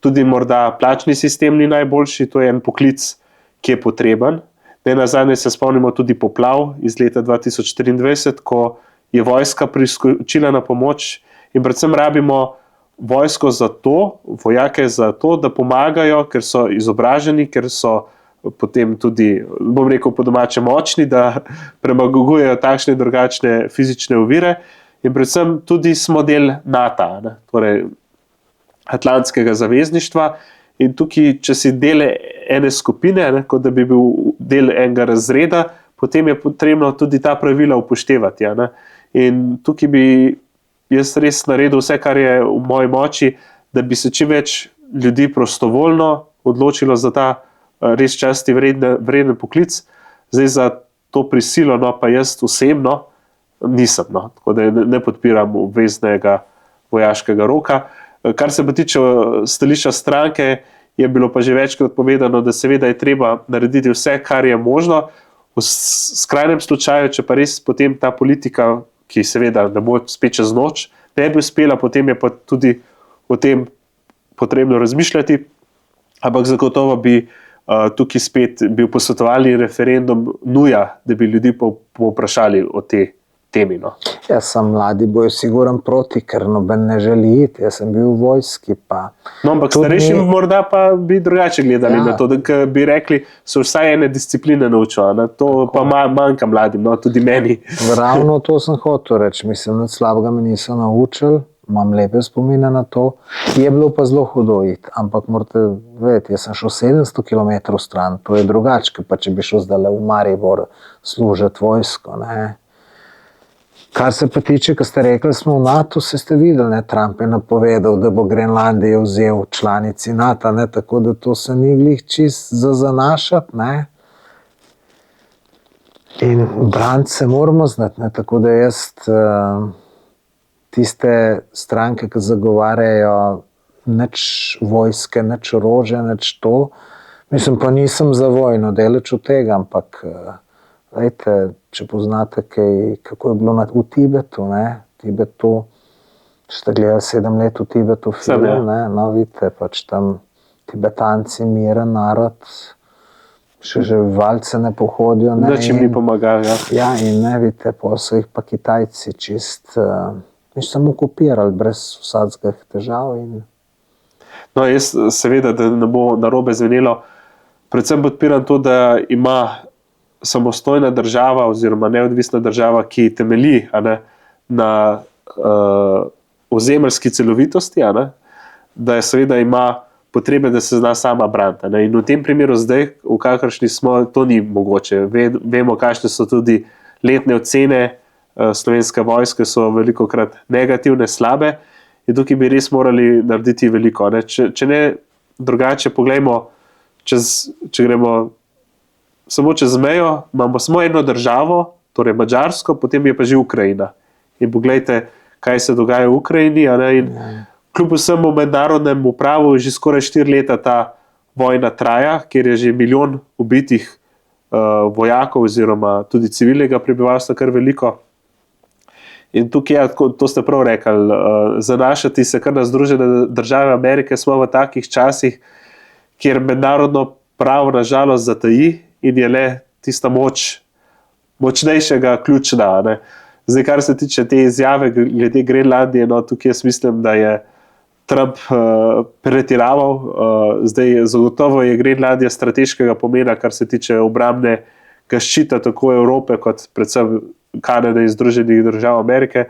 Tudi morda plačni sistem ni najboljši, to je en poklic, ki je potreben. Nazadnje se spomnimo tudi poplav iz leta 2023, ko je vojska priskočila na pomoč in predvsem rabimo vojsko za to, vojake za to, da pomagajo, ker so izobraženi, ker so potem tudi, bom rekel, po domače močni, da premagujejo takšne in drugačne fizične ovire in predvsem tudi smo del NATO, ne? Torej Atlantskega zavezništva. In tukaj, če si del ene skupine, ne, kot da bi bil del enega razreda, potem je potrebno tudi ta pravila upoštevati. Ja, ne. In tukaj bi jaz res naredil vse, kar je v moji moči, da bi se čim več ljudi prostovoljno odločilo za ta res časti vreden poklic. Zdaj za to prisilo, no, pa jaz osebno nisem. No, tako da ne podpiram obveznega vojaškega roka. Kar se pa tiče stališča stranke, je bilo pa že večkrat povedano, da seveda je treba narediti vse, kar je možno. V skrajnem slučaju, če pa res potem ta politika, ki seveda ne bo spet čez noč, ne bi uspela, potem je pa tudi o tem potrebno razmišljati, ampak zagotovo bi tukaj spet bil posvetovalni referendum nuja, da bi ljudi povprašali o tej temi. No. Jaz sem mladi, bojo siguran proti, ker noben ne želi iti. Jaz sem bil v vojski. No, ampak starejši morda pa bi drugače gledali na to, da bi rekli, so vsaj ene discipline naučili. To pa manjka mladim, no, tudi meni. Ravno to sem hotel reči. Mislim, da slabega me niso naučili, imam lepe spomine na to. Je bilo pa zelo hudo iti, ampak morate vedeti, jaz sem šel 700 km stran, to je drugače, pa če bi šel zdaj v Maribor služiti vojsko, ne. Kar se pa tiče, ko ste rekli, smo v NATO, ste videli, ne, Trump je napovedal, da bo Grenlandijo vzel članici NATO, ne, tako da to se ni glih čist za zanašati, ne. In braniti se moramo znati, ne, tako da jaz tiste stranke, ki zagovarjajo nič vojske, nič orožja, nič to, mislim, pa nisem za vojno, daleč od tega, ampak lejte, če poznate kaj, kako je bilo v Tibetu, ne? Tibetu, če ste gledali 7 let v Tibetu film, ne? No, vidite, pač tam Tibetanci, miren narod, še valce ne pohodijo. Ne? Da, če mi pomagajo. Ja, in ne, vidite, pa so jih pa Kitajci čist, nič samo kopirali, brez vsakih težav. In... No, jaz seveda, da ne bo narobe zvenelo, predvsem podpiram to, da ima samostojna država oziroma neodvisna država, ki temelji na ozemeljski celovitosti, da je seveda ima potrebe, da se zna sama braniti. In v tem primeru zdaj, v kakršni smo, to ni mogoče. Vemo, kakšne so tudi letne ocene slovenske vojske, so velikokrat negativne, slabe, in tukaj bi res morali narediti veliko. Če ne drugače, poglejmo, če gremo samo čez mejo, imamo samo eno državo, torej Madžarsko, potem je pa že Ukrajina. In poglejte, kaj se dogaja v Ukrajini. In kljub vsemu mednarodnemu pravu že skoraj 4 leta ta vojna traja, kjer je že milijon ubitih vojakov oziroma tudi civilnega prebivalstva kar veliko. In tukaj, to ste prav rekli, zanašati se kar na Združene države Amerike, smo v takih časih, kjer mednarodno pravo nažalost zataji in je le tista moč močnejšega ključna. Zdaj, kar se tiče te izjave glede Grenlandije, tukaj jaz mislim, da je Trump pretiraval. Zdaj, zagotovo je Grenlandija strateškega pomena, kar se tiče obrambnega ščita tako Evrope kot predvsem Kanade in Združenih držav Amerike.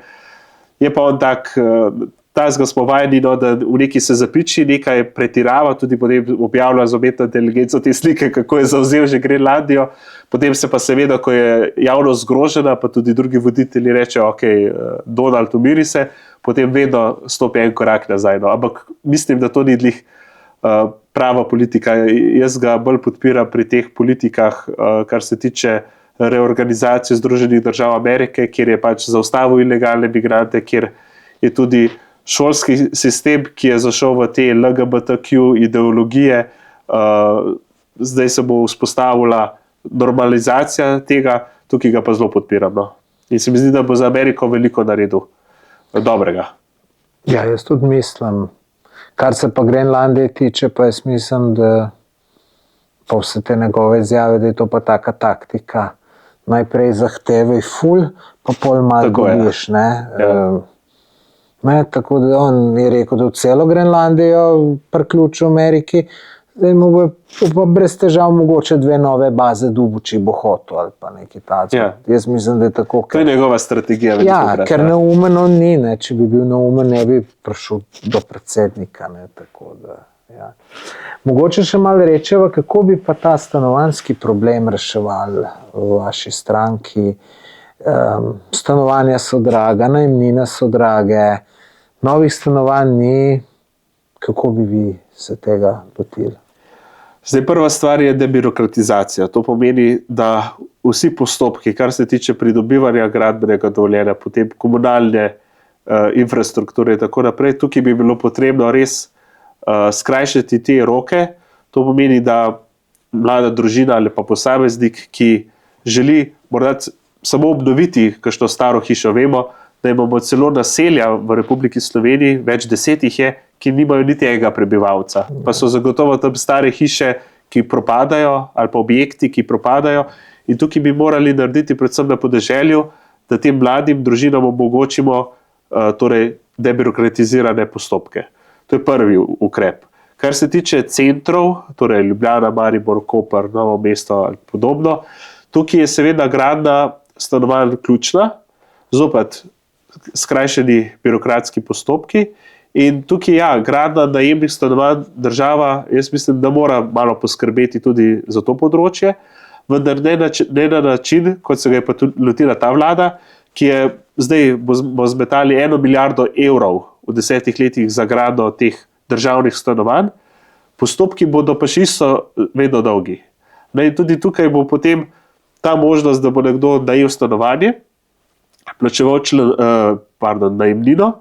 Je pa on takega smo vajeni, da v neki se zapiči, nekaj pretirava, tudi potem objavlja z umetno inteligenco te slike, kako je zavzel že Grenlandijo. Potem se pa seveda, ko je javnost zgrožena, pa tudi drugi voditelji rečejo, ok, Donald, umiri se, potem vedno stopi en korak nazaj. Ampak mislim, da to ni glih prava politika. Jaz ga bolj podpiram pri teh politikah, kar se tiče reorganizacije Združenih držav Amerike, kjer je pač zaustavil ilegalne migrante, kjer je tudi šolski sistem, ki je zašel v te LGBTQ ideologije, zdaj se bo vzpostavila normalizacija tega, tukaj ga pa zelo podpiram. In se mi zdi, da bo za Ameriko veliko naredil dobrega. Ja, jaz tudi mislim. Kar se pa Grenlandije tiče, pa jaz mislim, da pa vse te njegove izjave, da je to pa taka taktika. Najprej zahtevaj ful, pa pol malo dobiš. Tako da on je rekel, da v celo Grenlandijo priključil Ameriki, zdaj mu bo pa brez težav mogoče 2 nove baze dubu, če bo hotel ali pa nekaj takega. Jaz mislim, da je tako. To je njegova strategija. Ja, ker neumen on ni. Če bi bil neumen, ne bi prišel do predsednika. Tako da, ja. Mogoče še malo rečeva, kako bi pa ta stanovanjski problem reševali v vaši stranki. Stanovanja so draga, najemnine so drage, novih stanovanj ni. Kako bi vi se tega lotili? Zdaj, prva stvar je debirokratizacija. To pomeni, da vsi postopki, kar se tiče pridobivanja gradbenega dovoljenja, potem komunalne infrastrukture in tako naprej, tukaj bi bilo potrebno res skrajšati te roke. To pomeni, da mlada družina ali pa posameznik, ki želi morda samo obnoviti kakšno staro hišo, vemo, da imamo celo naselja v Republiki Sloveniji, več 10 jih je, ki nimajo niti enega prebivalca. Pa so zagotovo tam stare hiše, ki propadajo, ali pa objekti, ki propadajo. In tukaj bi morali narediti predvsem na podeželju, da tem mladim družinam omogočimo debirokratizirane postopke. To je prvi ukrep. Kar se tiče centrov, torej Ljubljana, Maribor, Koper, Novo mesto ali podobno, tukaj je seveda gradnja stanovanj ključna, zopet skrajšani birokratski postopki. In tukaj, gradnja najemnih stanovanj, država, jaz mislim, da mora malo poskrbeti tudi za to področje, vendar ne na način, kot se ga je pa lotila ta vlada, ki je zdaj bo zmetali 1 milijardo evrov v 10 letih za gradnjo teh državnih stanovanj, postopki bodo pa čisto vedno dolgi. In tudi tukaj bo potem ta možnost, da bo nekdo najel stanovanje, plačeval najemnino,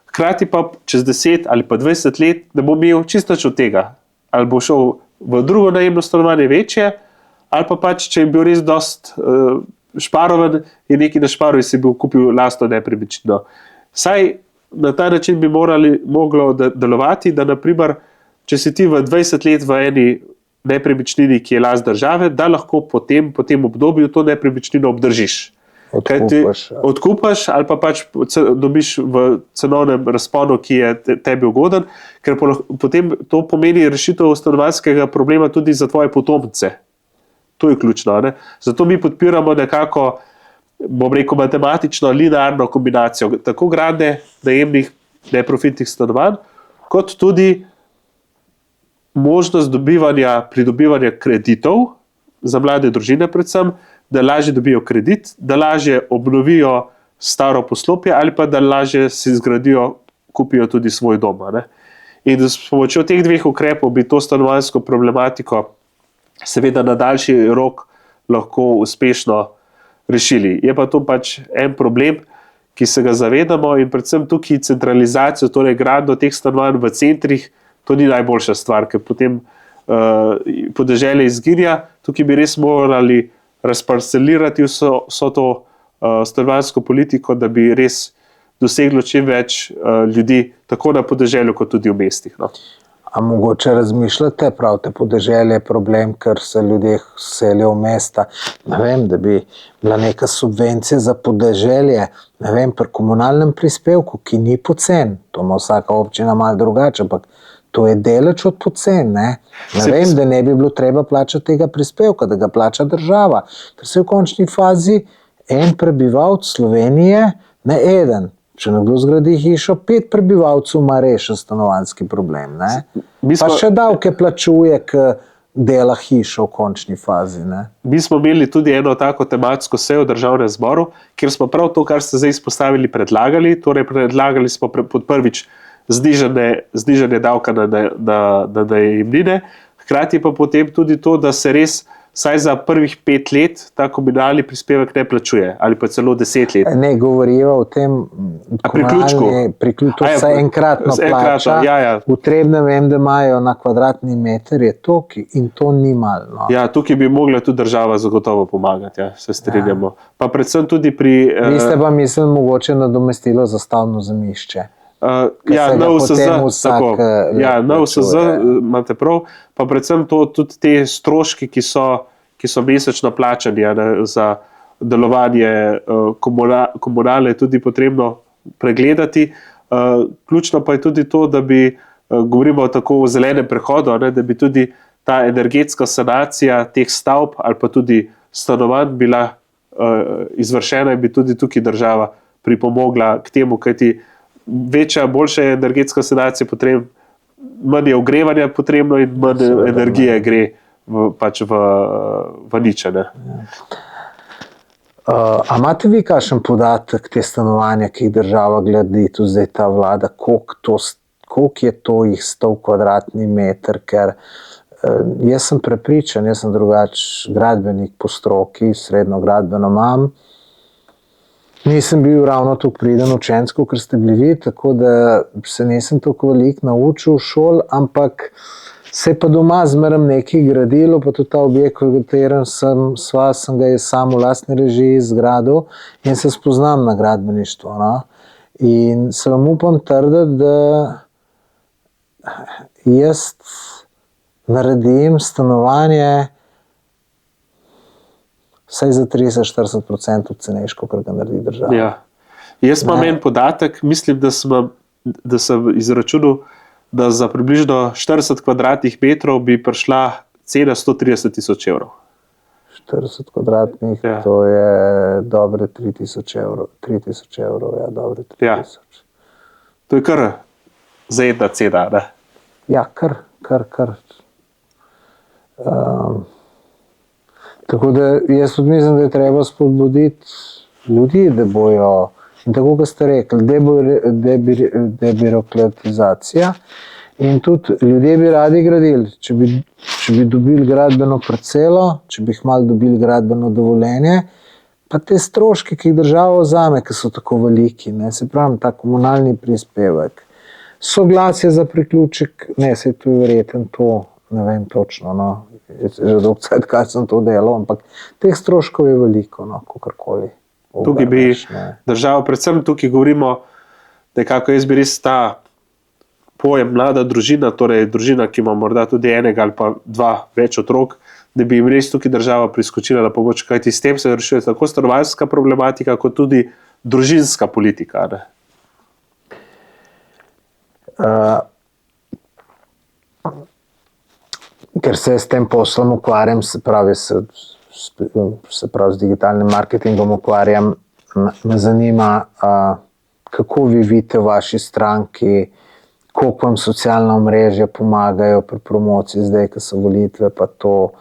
hkrati pa čez 10 ali pa 20 let ne bo imel čisto nič od tega. Ali bo šel v drugo najemno stanovanje večje, ali pa pač, če je bil res dost šparoven, je nekaj našparil in si bil kupil lastno nepremičnino. Saj na ta način bi moglo delovati, da naprimer, če si ti v 20 let v eni nepremičnini, ki je last države, da lahko po tem obdobju to nepremičnino obdržiš. Odkupaš ali pa pač dobiš v cenovnem razponu, ki je tebi ugoden, ker potem to pomeni rešitev stanovanjskega problema tudi za tvoje potomce. To je ključno. Zato mi podpiramo nekako, bom rekel, matematično linearno kombinacijo tako gradnje najemnih neprofitnih stanovanj, kot tudi možnost pridobivanja kreditov za mlade družine predvsem, da lažje dobijo kredit, da lažje obnovijo staro poslopje ali pa da lažje si zgradijo, kupijo tudi svoj dom. Ne? In s pomočjo teh dveh ukrepov bi to stanovanjsko problematiko seveda na daljši rok lahko uspešno rešili. Je pa to pač en problem, ki se ga zavedamo, in predvsem tukaj centralizacijo, torej gradnjo teh stanovanj v centrih, to ni najboljša stvar, ker potem podeželje izginja. Tukaj bi res morali razparcelirati vso to stanovanjsko politiko, da bi res doseglo čim več ljudi, tako na podeželju, kot tudi v mestih. No. A mogoče razmišljate, pravite, podeželje je problem, ker se ljudje selijo v mesta. Ne vem, da bi bila neka subvencija za podeželje, ne vem, pri komunalnem prispevku, ki ni pocen. To ima vsaka občina malo drugače, ampak to je deleč od pocen. Ne vem, da ne bi bilo treba plačati tega prispevka, da ga plača država. Ker se v končni fazi en prebivalc Slovenije, ne eden. Če nekdo zgradi hišo, 5 prebivalcev ima rešen stanovanjski problem. Ne? Pa še davke plačuje, ki dela hišo v končni fazi. Ne? Mi smo imeli tudi eno tako tematsko sejo v Državnem zboru, kjer smo prav to, kar ste zdaj izpostavili, predlagali. Torej, predlagali smo pod prvič znižanje davka na najemnine, hkrati pa potem tudi to, da se res vsaj za prvih 5 let ta komunalni prispevek ne plačuje, ali pa celo 10 let. Ne govorijo o tem priključku, to se enkratno plača. Ja. V Trebnjem vem, da imajo na kvadratni meter je toliko in to ni malo. No. Ja, tukaj bi mogla tudi država zagotovo pomagati, ja, se strinjamo. Ja. Pa predvsem tudi pri... Vi ste pa mislili mogoče nadomestilo za stavbno zemljišče. NUSZ, imate prav, pa predvsem tudi te stroški, ki so mesečno plačani, za delovanje komunale, tudi potrebno pregledati. Ključno pa je tudi to, da bi, govorimo tako o zelenem prehodu, da bi tudi ta energetska sanacija teh stavb ali pa tudi stanovanj bila izvršena in bi tudi tukaj država pripomogla k temu, kajti večja, boljša je energetska sanacija potrebna, manj je ogrevanja potrebno in manj energije gre v nič. A imate vi kakšen podatek te stanovanja, ki jih država gradi, tu zdaj ta vlada, koliko je to jih 100 kvadratni meter, ker jaz sem prepričan, jaz sem drugač gradbenik po stroki, srednjo gradbeno imam. Nisem bil ravno tako priden učenec, kot ste bili vi, tako da se nisem tako veliko naučil v šoli, ampak se pa doma zmeraj nekaj gradilo, pa tudi ta objekt, v katerem sem ga sam v lastni režiji zgradil in se spoznam na gradbeništvo. No? In se vam upam trditi, da jaz naredim stanovanje vsaj za 30-40% cenejš, kot ga naredi država. Ja. Jaz imam en podatek, mislim, da sem izračunal, da za približno 40 kvadratnih metrov bi prišla cena 130 000 evrov. 40 kvadratnih, ja. To je dobre 3000 evrov. 3000 evrov, ja, dobre 3000. Ja. To je kar zajetna cena, ne? Ja, kar. Tako da jaz tudi mislim, da je treba spodbuditi ljudi, da bojo, in tako, kot ste rekli, debirokratizacija, in tudi ljudje bi radi gradili. Če bi dobili gradbeno parcelo, če bi jih malo dobili gradbeno dovoljenje, pa te stroške, ki jih država vzame, ki so tako veliki, ne, se pravi, ta komunalni prispevek, soglasje za priključek, ne, se je to verjetno to, ne vem točno, no, že dolgo cajt, kaj sem to delal, ampak teh stroškov je veliko, no, kakorkoli. Tukaj bi država, predvsem tukaj govorimo, nekako jaz bi res ta pojem mlada družina, torej družina, ki ima morda tudi enega ali pa 2 več otrok, da bi jim res tukaj država priskočila na pomoč, kajti s tem se rešuje tako stanovanjska problematika, kot tudi družinska politika. Ne? Ker se s tem poslom ukvarjam, se pravi z digitalnim marketingom ukvarjam, me zanima, kako vi vidite v vaši stranki, koliko jim socialna omrežja pomagajo pri promociji, zdaj, ko so volitve, pa to,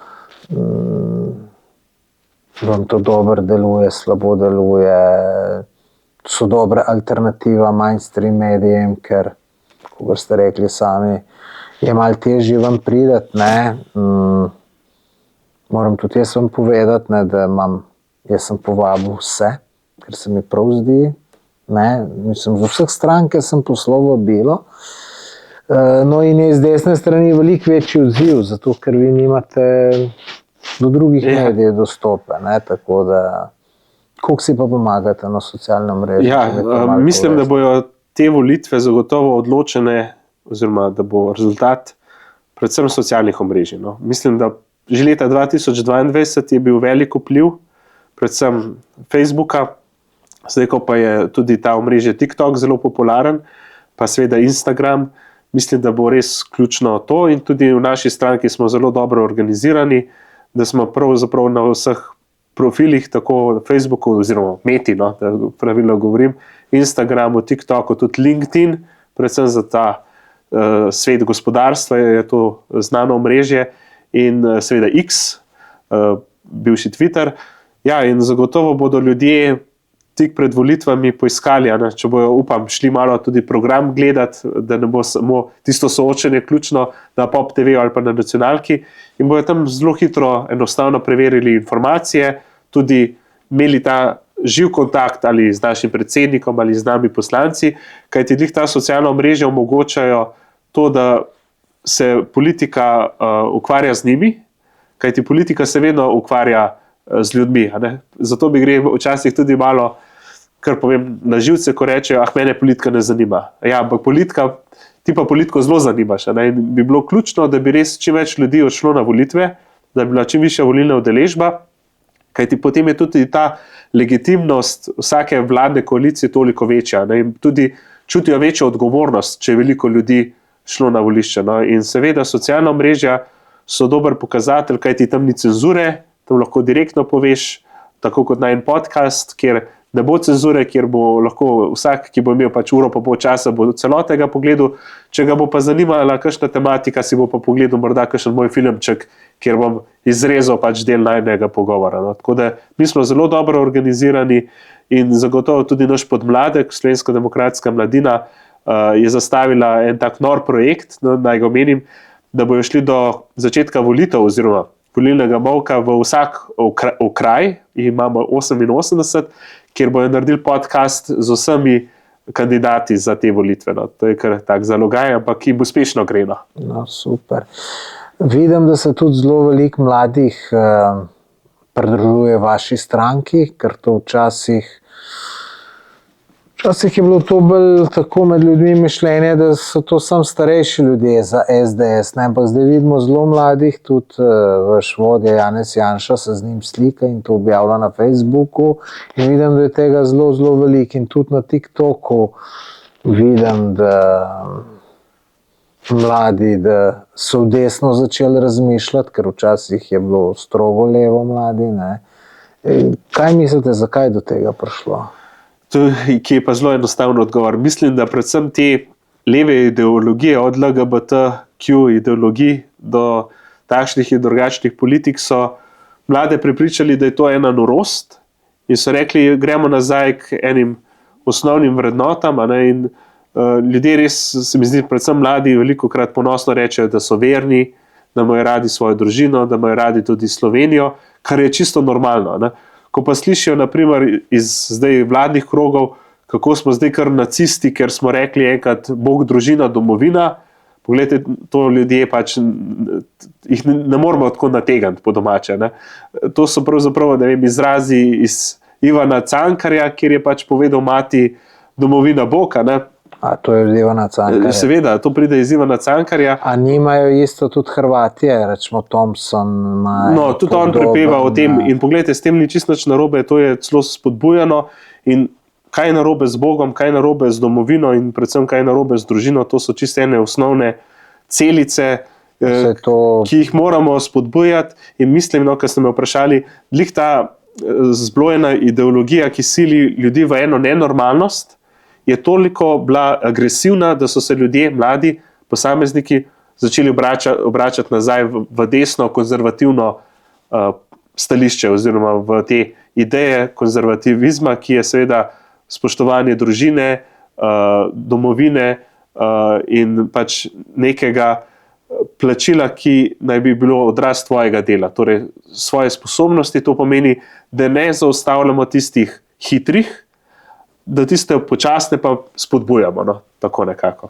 vam to dobro deluje, slabo deluje, so dobre alternativa mainstream medijem, ker, kot ste rekli sami, je malo težje vam prideti, ne. Moram tudi jaz vam povedati, ne, da jaz sem povabil vse, ker se mi prav zdi, ne, mislim, z vseh strank sem poslal vabilo, no in je z desne strani veliko večji odziv, zato ker vi nimate do drugih medijev dostope, ne, tako da, koliko si pa pomagate na socialnem mrežu? Ja, mislim, da bojo te volitve zagotovo odločene, oziroma da bo rezultat predvsem socialnih omrežij. No. Mislim, da že leta 2022 je bil velik vpliv, predvsem Facebooka, zdaj ko pa je tudi ta omrežje TikTok zelo popularen, pa seveda Instagram, mislim, da bo res ključno to in tudi v naši stranki smo zelo dobro organizirani, da smo pravzaprav na vseh profilih, tako Facebooku oziroma Meti, no, da pravilno govorim, Instagramu, TikToku, tudi LinkedIn, predvsem za ta svet gospodarstva je to znano omrežje in seveda X, bivši Twitter. Ja, in zagotovo bodo ljudje tik pred volitvami poiskali, ne, če bojo, upam, šli malo tudi program gledati, da ne bo samo tisto soočenje ključno na Pop TV ali pa na nacionalki in bojo tam zelo hitro, enostavno preverili informacije, tudi imeli ta živ kontakt ali z našim predsednikom ali z nami poslanci, kajti ta socialna omrežja omogočajo to, da se politika ukvarja z njimi, kajti politika se vedno ukvarja z ljudmi. Ne? Zato mi gre včasih tudi malo, kar povem, na živce, ko rečejo, mene politika ne zanima. Ja, ampak ti pa politiko zelo zanimaš. Ne? In bi bilo ključno, da bi res čim več ljudi odšlo na volitve, da bi bila čim višja volilna udeležba, kajti potem je tudi ta legitimnost vsake vladne koalicije toliko večja, ne? In tudi čutijo večjo odgovornost, če je veliko ljudi šlo na volišče. No? In seveda socialna omrežja so dober pokazatelj, kajti tam ni cenzure, tam lahko direktno poveš, tako kot na en podcast, kjer ne bo cenzure, kjer bo lahko vsak, ki bo imel pač uro pa pol časa, bo celotnega pogledal, če ga bo pa zanimala kakšna tematika, si bo pa pogledal morda kakšen moj filmček, kjer bom izrezal pač del najnega pogovora. No. Tako da mi smo zelo dobro organizirani in zagotovo tudi naš podmladek, Slovenska demokratska mladina, je zastavila en tak nor projekt, no, naj ga omenim, da bojo šli do začetka volitev oziroma volilnega molka v vsak okraj, imamo 88, kjer bojo naredili podcast z vsemi kandidati za te volitve. No. To je kar tak zalogaj, ampak jim uspešno gre. No, super. Vidim, da se tudi zelo veliko mladih pridružuje vaši stranki, ker to včasih je bilo to bolj tako med ljudmi mišljenje, da so to samo starejši ljudje za SDS, ne? Ampak zdaj vidimo zelo mladih, tudi vaš vodja Janez Janša se z njim slika in to objavlja na Facebooku in vidim, da je tega zelo, zelo veliko in tudi na TikToku vidim, da mladi, da so desno začeli razmišljati, ker včasih je bilo strogo levo mladi, ne? Kaj mislite, zakaj do tega prišlo? Ki je pa zelo enostavno odgovor. Mislim, da predvsem te leve ideologije, od LGBTQ ideologij do takšnih in drugačnih politik, so mlade prepričali, da je to ena norost in so rekli, gremo nazaj k enim osnovnim vrednotam. In ljudje res, se mi zdi, predvsem mladi, velikokrat ponosno rečejo, da so verni, da imajo radi svojo družino, da imajo radi tudi Slovenijo, kar je čisto normalno. Ne? Ko pa slišijo, naprimer, iz zdaj vladnih krogov, kako smo zdaj kar nacisti, ker smo rekli enkrat Bog, družina, domovina, poglejte, to ljudje pač jih ne moramo tako nategniti po domače. Ne? To so pravzaprav, ne vem, izrazi iz Ivana Cankarja, kjer je pač povedal mati domovina Boga. Ne? A to je od Ivana Cankarja? Seveda, to pride iz Ivana Cankarja. A nimajo isto tudi Hrvatije, rečemo Thompson? No, tudi on prepeva o tem in poglejte, s tem ni čisto nič narobe, to je celo spodbujano in kaj je narobe z Bogom, kaj je narobe z domovino in predvsem kaj je narobe z družino, to so čisto ene osnovne celice, ki jih moramo spodbujati in mislim, no, kar ste me vprašali, ta zblojena ideologija, ki sili ljudi v eno nenormalnost je toliko bila agresivna, da so se ljudje, mladi posamezniki, začeli obračati nazaj v desno, konzervativno stališče oziroma v te ideje konzervativizma, ki je seveda spoštovanje družine, domovine in pač nekega plačila, ki naj bi bilo odraz tvojega dela, torej svoje sposobnosti. To pomeni, da ne zaustavljamo tistih hitrih, da tiste počasne pa spodbujamo, no, tako nekako.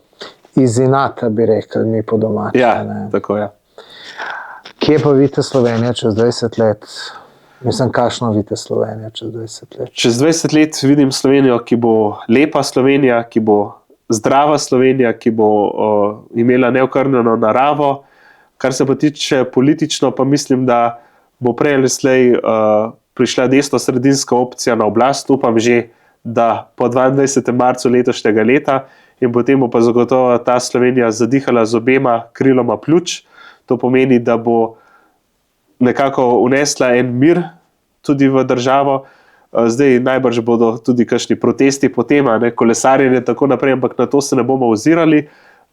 Iz inata bi rekli mi po domače. Ja, tako je. Kje pa vidite Slovenijo čez 20 let? Mislim, kakšno vidite Slovenijo čez 20 let? Čez 20 let vidim Slovenijo, ki bo lepa Slovenija, ki bo zdrava Slovenija, ki bo imela neokrnjeno naravo. Kar se pa tiče politično, pa mislim, da bo prej ali slej prišla desno-sredinska opcija na oblast. Upam že, da po 22. marcu letošnjega leta, in potem bo pa zagotovo ta Slovenija zadihala z obema kriloma pljuč. To pomeni, da bo nekako unesla en mir tudi v državo. Zdaj najbrž bodo tudi kakšni protesti po tem, kolesarjenje in tako naprej, ampak na to se ne bomo ozirali.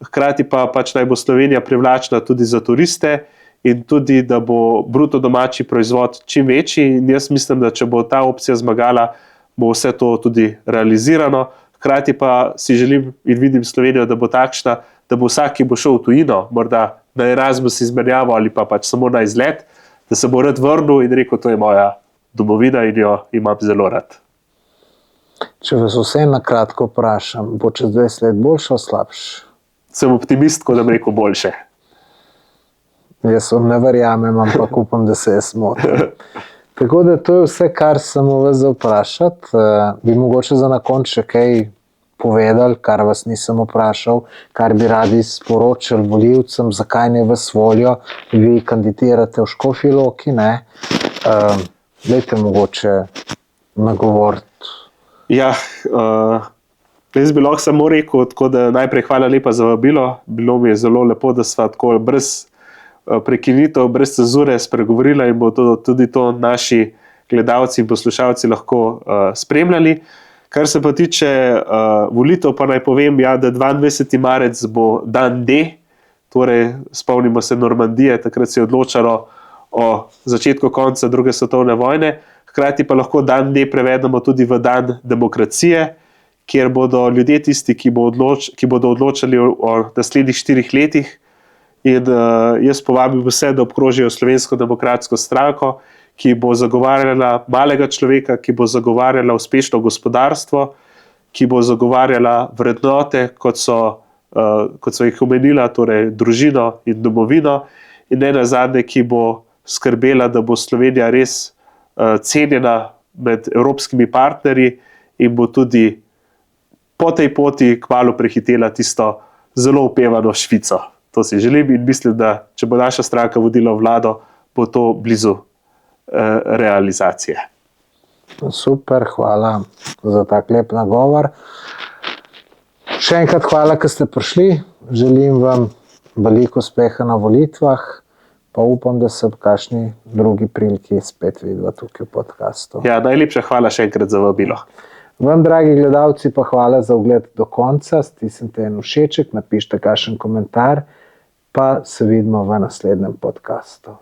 Hkrati pa pač naj bo Slovenija privlačna tudi za turiste in tudi, da bo bruto domači proizvod čim večji. In jaz mislim, da če bo ta opcija zmagala, bo vse to tudi realizirano. Hkrati pa si želim in vidim Slovenijo, da bo takšna, da bo vsak, ki bo šel v tujino, morda na Erasmus izmenjavo ali pa pač samo na izlet, da se bo rad vrnil in rekel, to je moja domovina in jo imam zelo rad. Če vas vse na kratko vprašam, bo čez 20 let boljše ali slabše? Sem optimist, ko da bi rekel boljše. Jaz vam ne verjamem, ampak upam, da se jaz motim. Tako da to je vse, kar sem vas za vprašati. Bi mogoče za na konec še kaj povedali, kar vas nisem vprašal, kar bi radi sporočili volivcem, zakaj ne vas volijo, vi kandidirate v Škofji Loki, ne? Dajte mogoče nagovoriti. Ja, jaz bi lahko samo rekel, tako da najprej hvala lepa za vabilo. Bilo mi je zelo lepo, da sva tako brez prekinitev, brez cenzure spregovorila in bo tudi to naši gledalci in poslušalci lahko spremljali. Kar se pa tiče volitev, pa naj povem, ja, da 22. marec bo dan D, torej spomnimo se Normandije, takrat se je odločalo o začetku konca druge svetovne vojne. Hkrati pa lahko dan D prevedemo tudi v dan demokracije, kjer bodo ljudje tisti, ki bodo odločali o naslednjih 4 letih. In jaz povabim vse, da obkrožijo Slovensko demokratsko stranko, ki bo zagovarjala malega človeka, ki bo zagovarjala uspešno gospodarstvo, ki bo zagovarjala vrednote, kot so jih omenila, torej družino in domovino, in ne nazadnje, ki bo skrbela, da bo Slovenija res cenjena med evropskimi partnerji in bo tudi po tej poti kmalu prehitela tisto zelo opevano Švico. To si želim in mislim, da če bo naša stranka vodila vlado, bo to blizu realizacije. Super, hvala za tak lep nagovor. Še enkrat hvala, ker ste prišli. Želim vam veliko uspeha na volitvah, pa upam, da se v kakšni drugi priliki spet vidva tukaj v podcastu. Ja, najlepša hvala še enkrat za vabilo. Vam, dragi gledalci, pa hvala za ogled do konca. Stisnite en všeček, napišite kakšen komentar, pa se vidimo v naslednjem podcastu.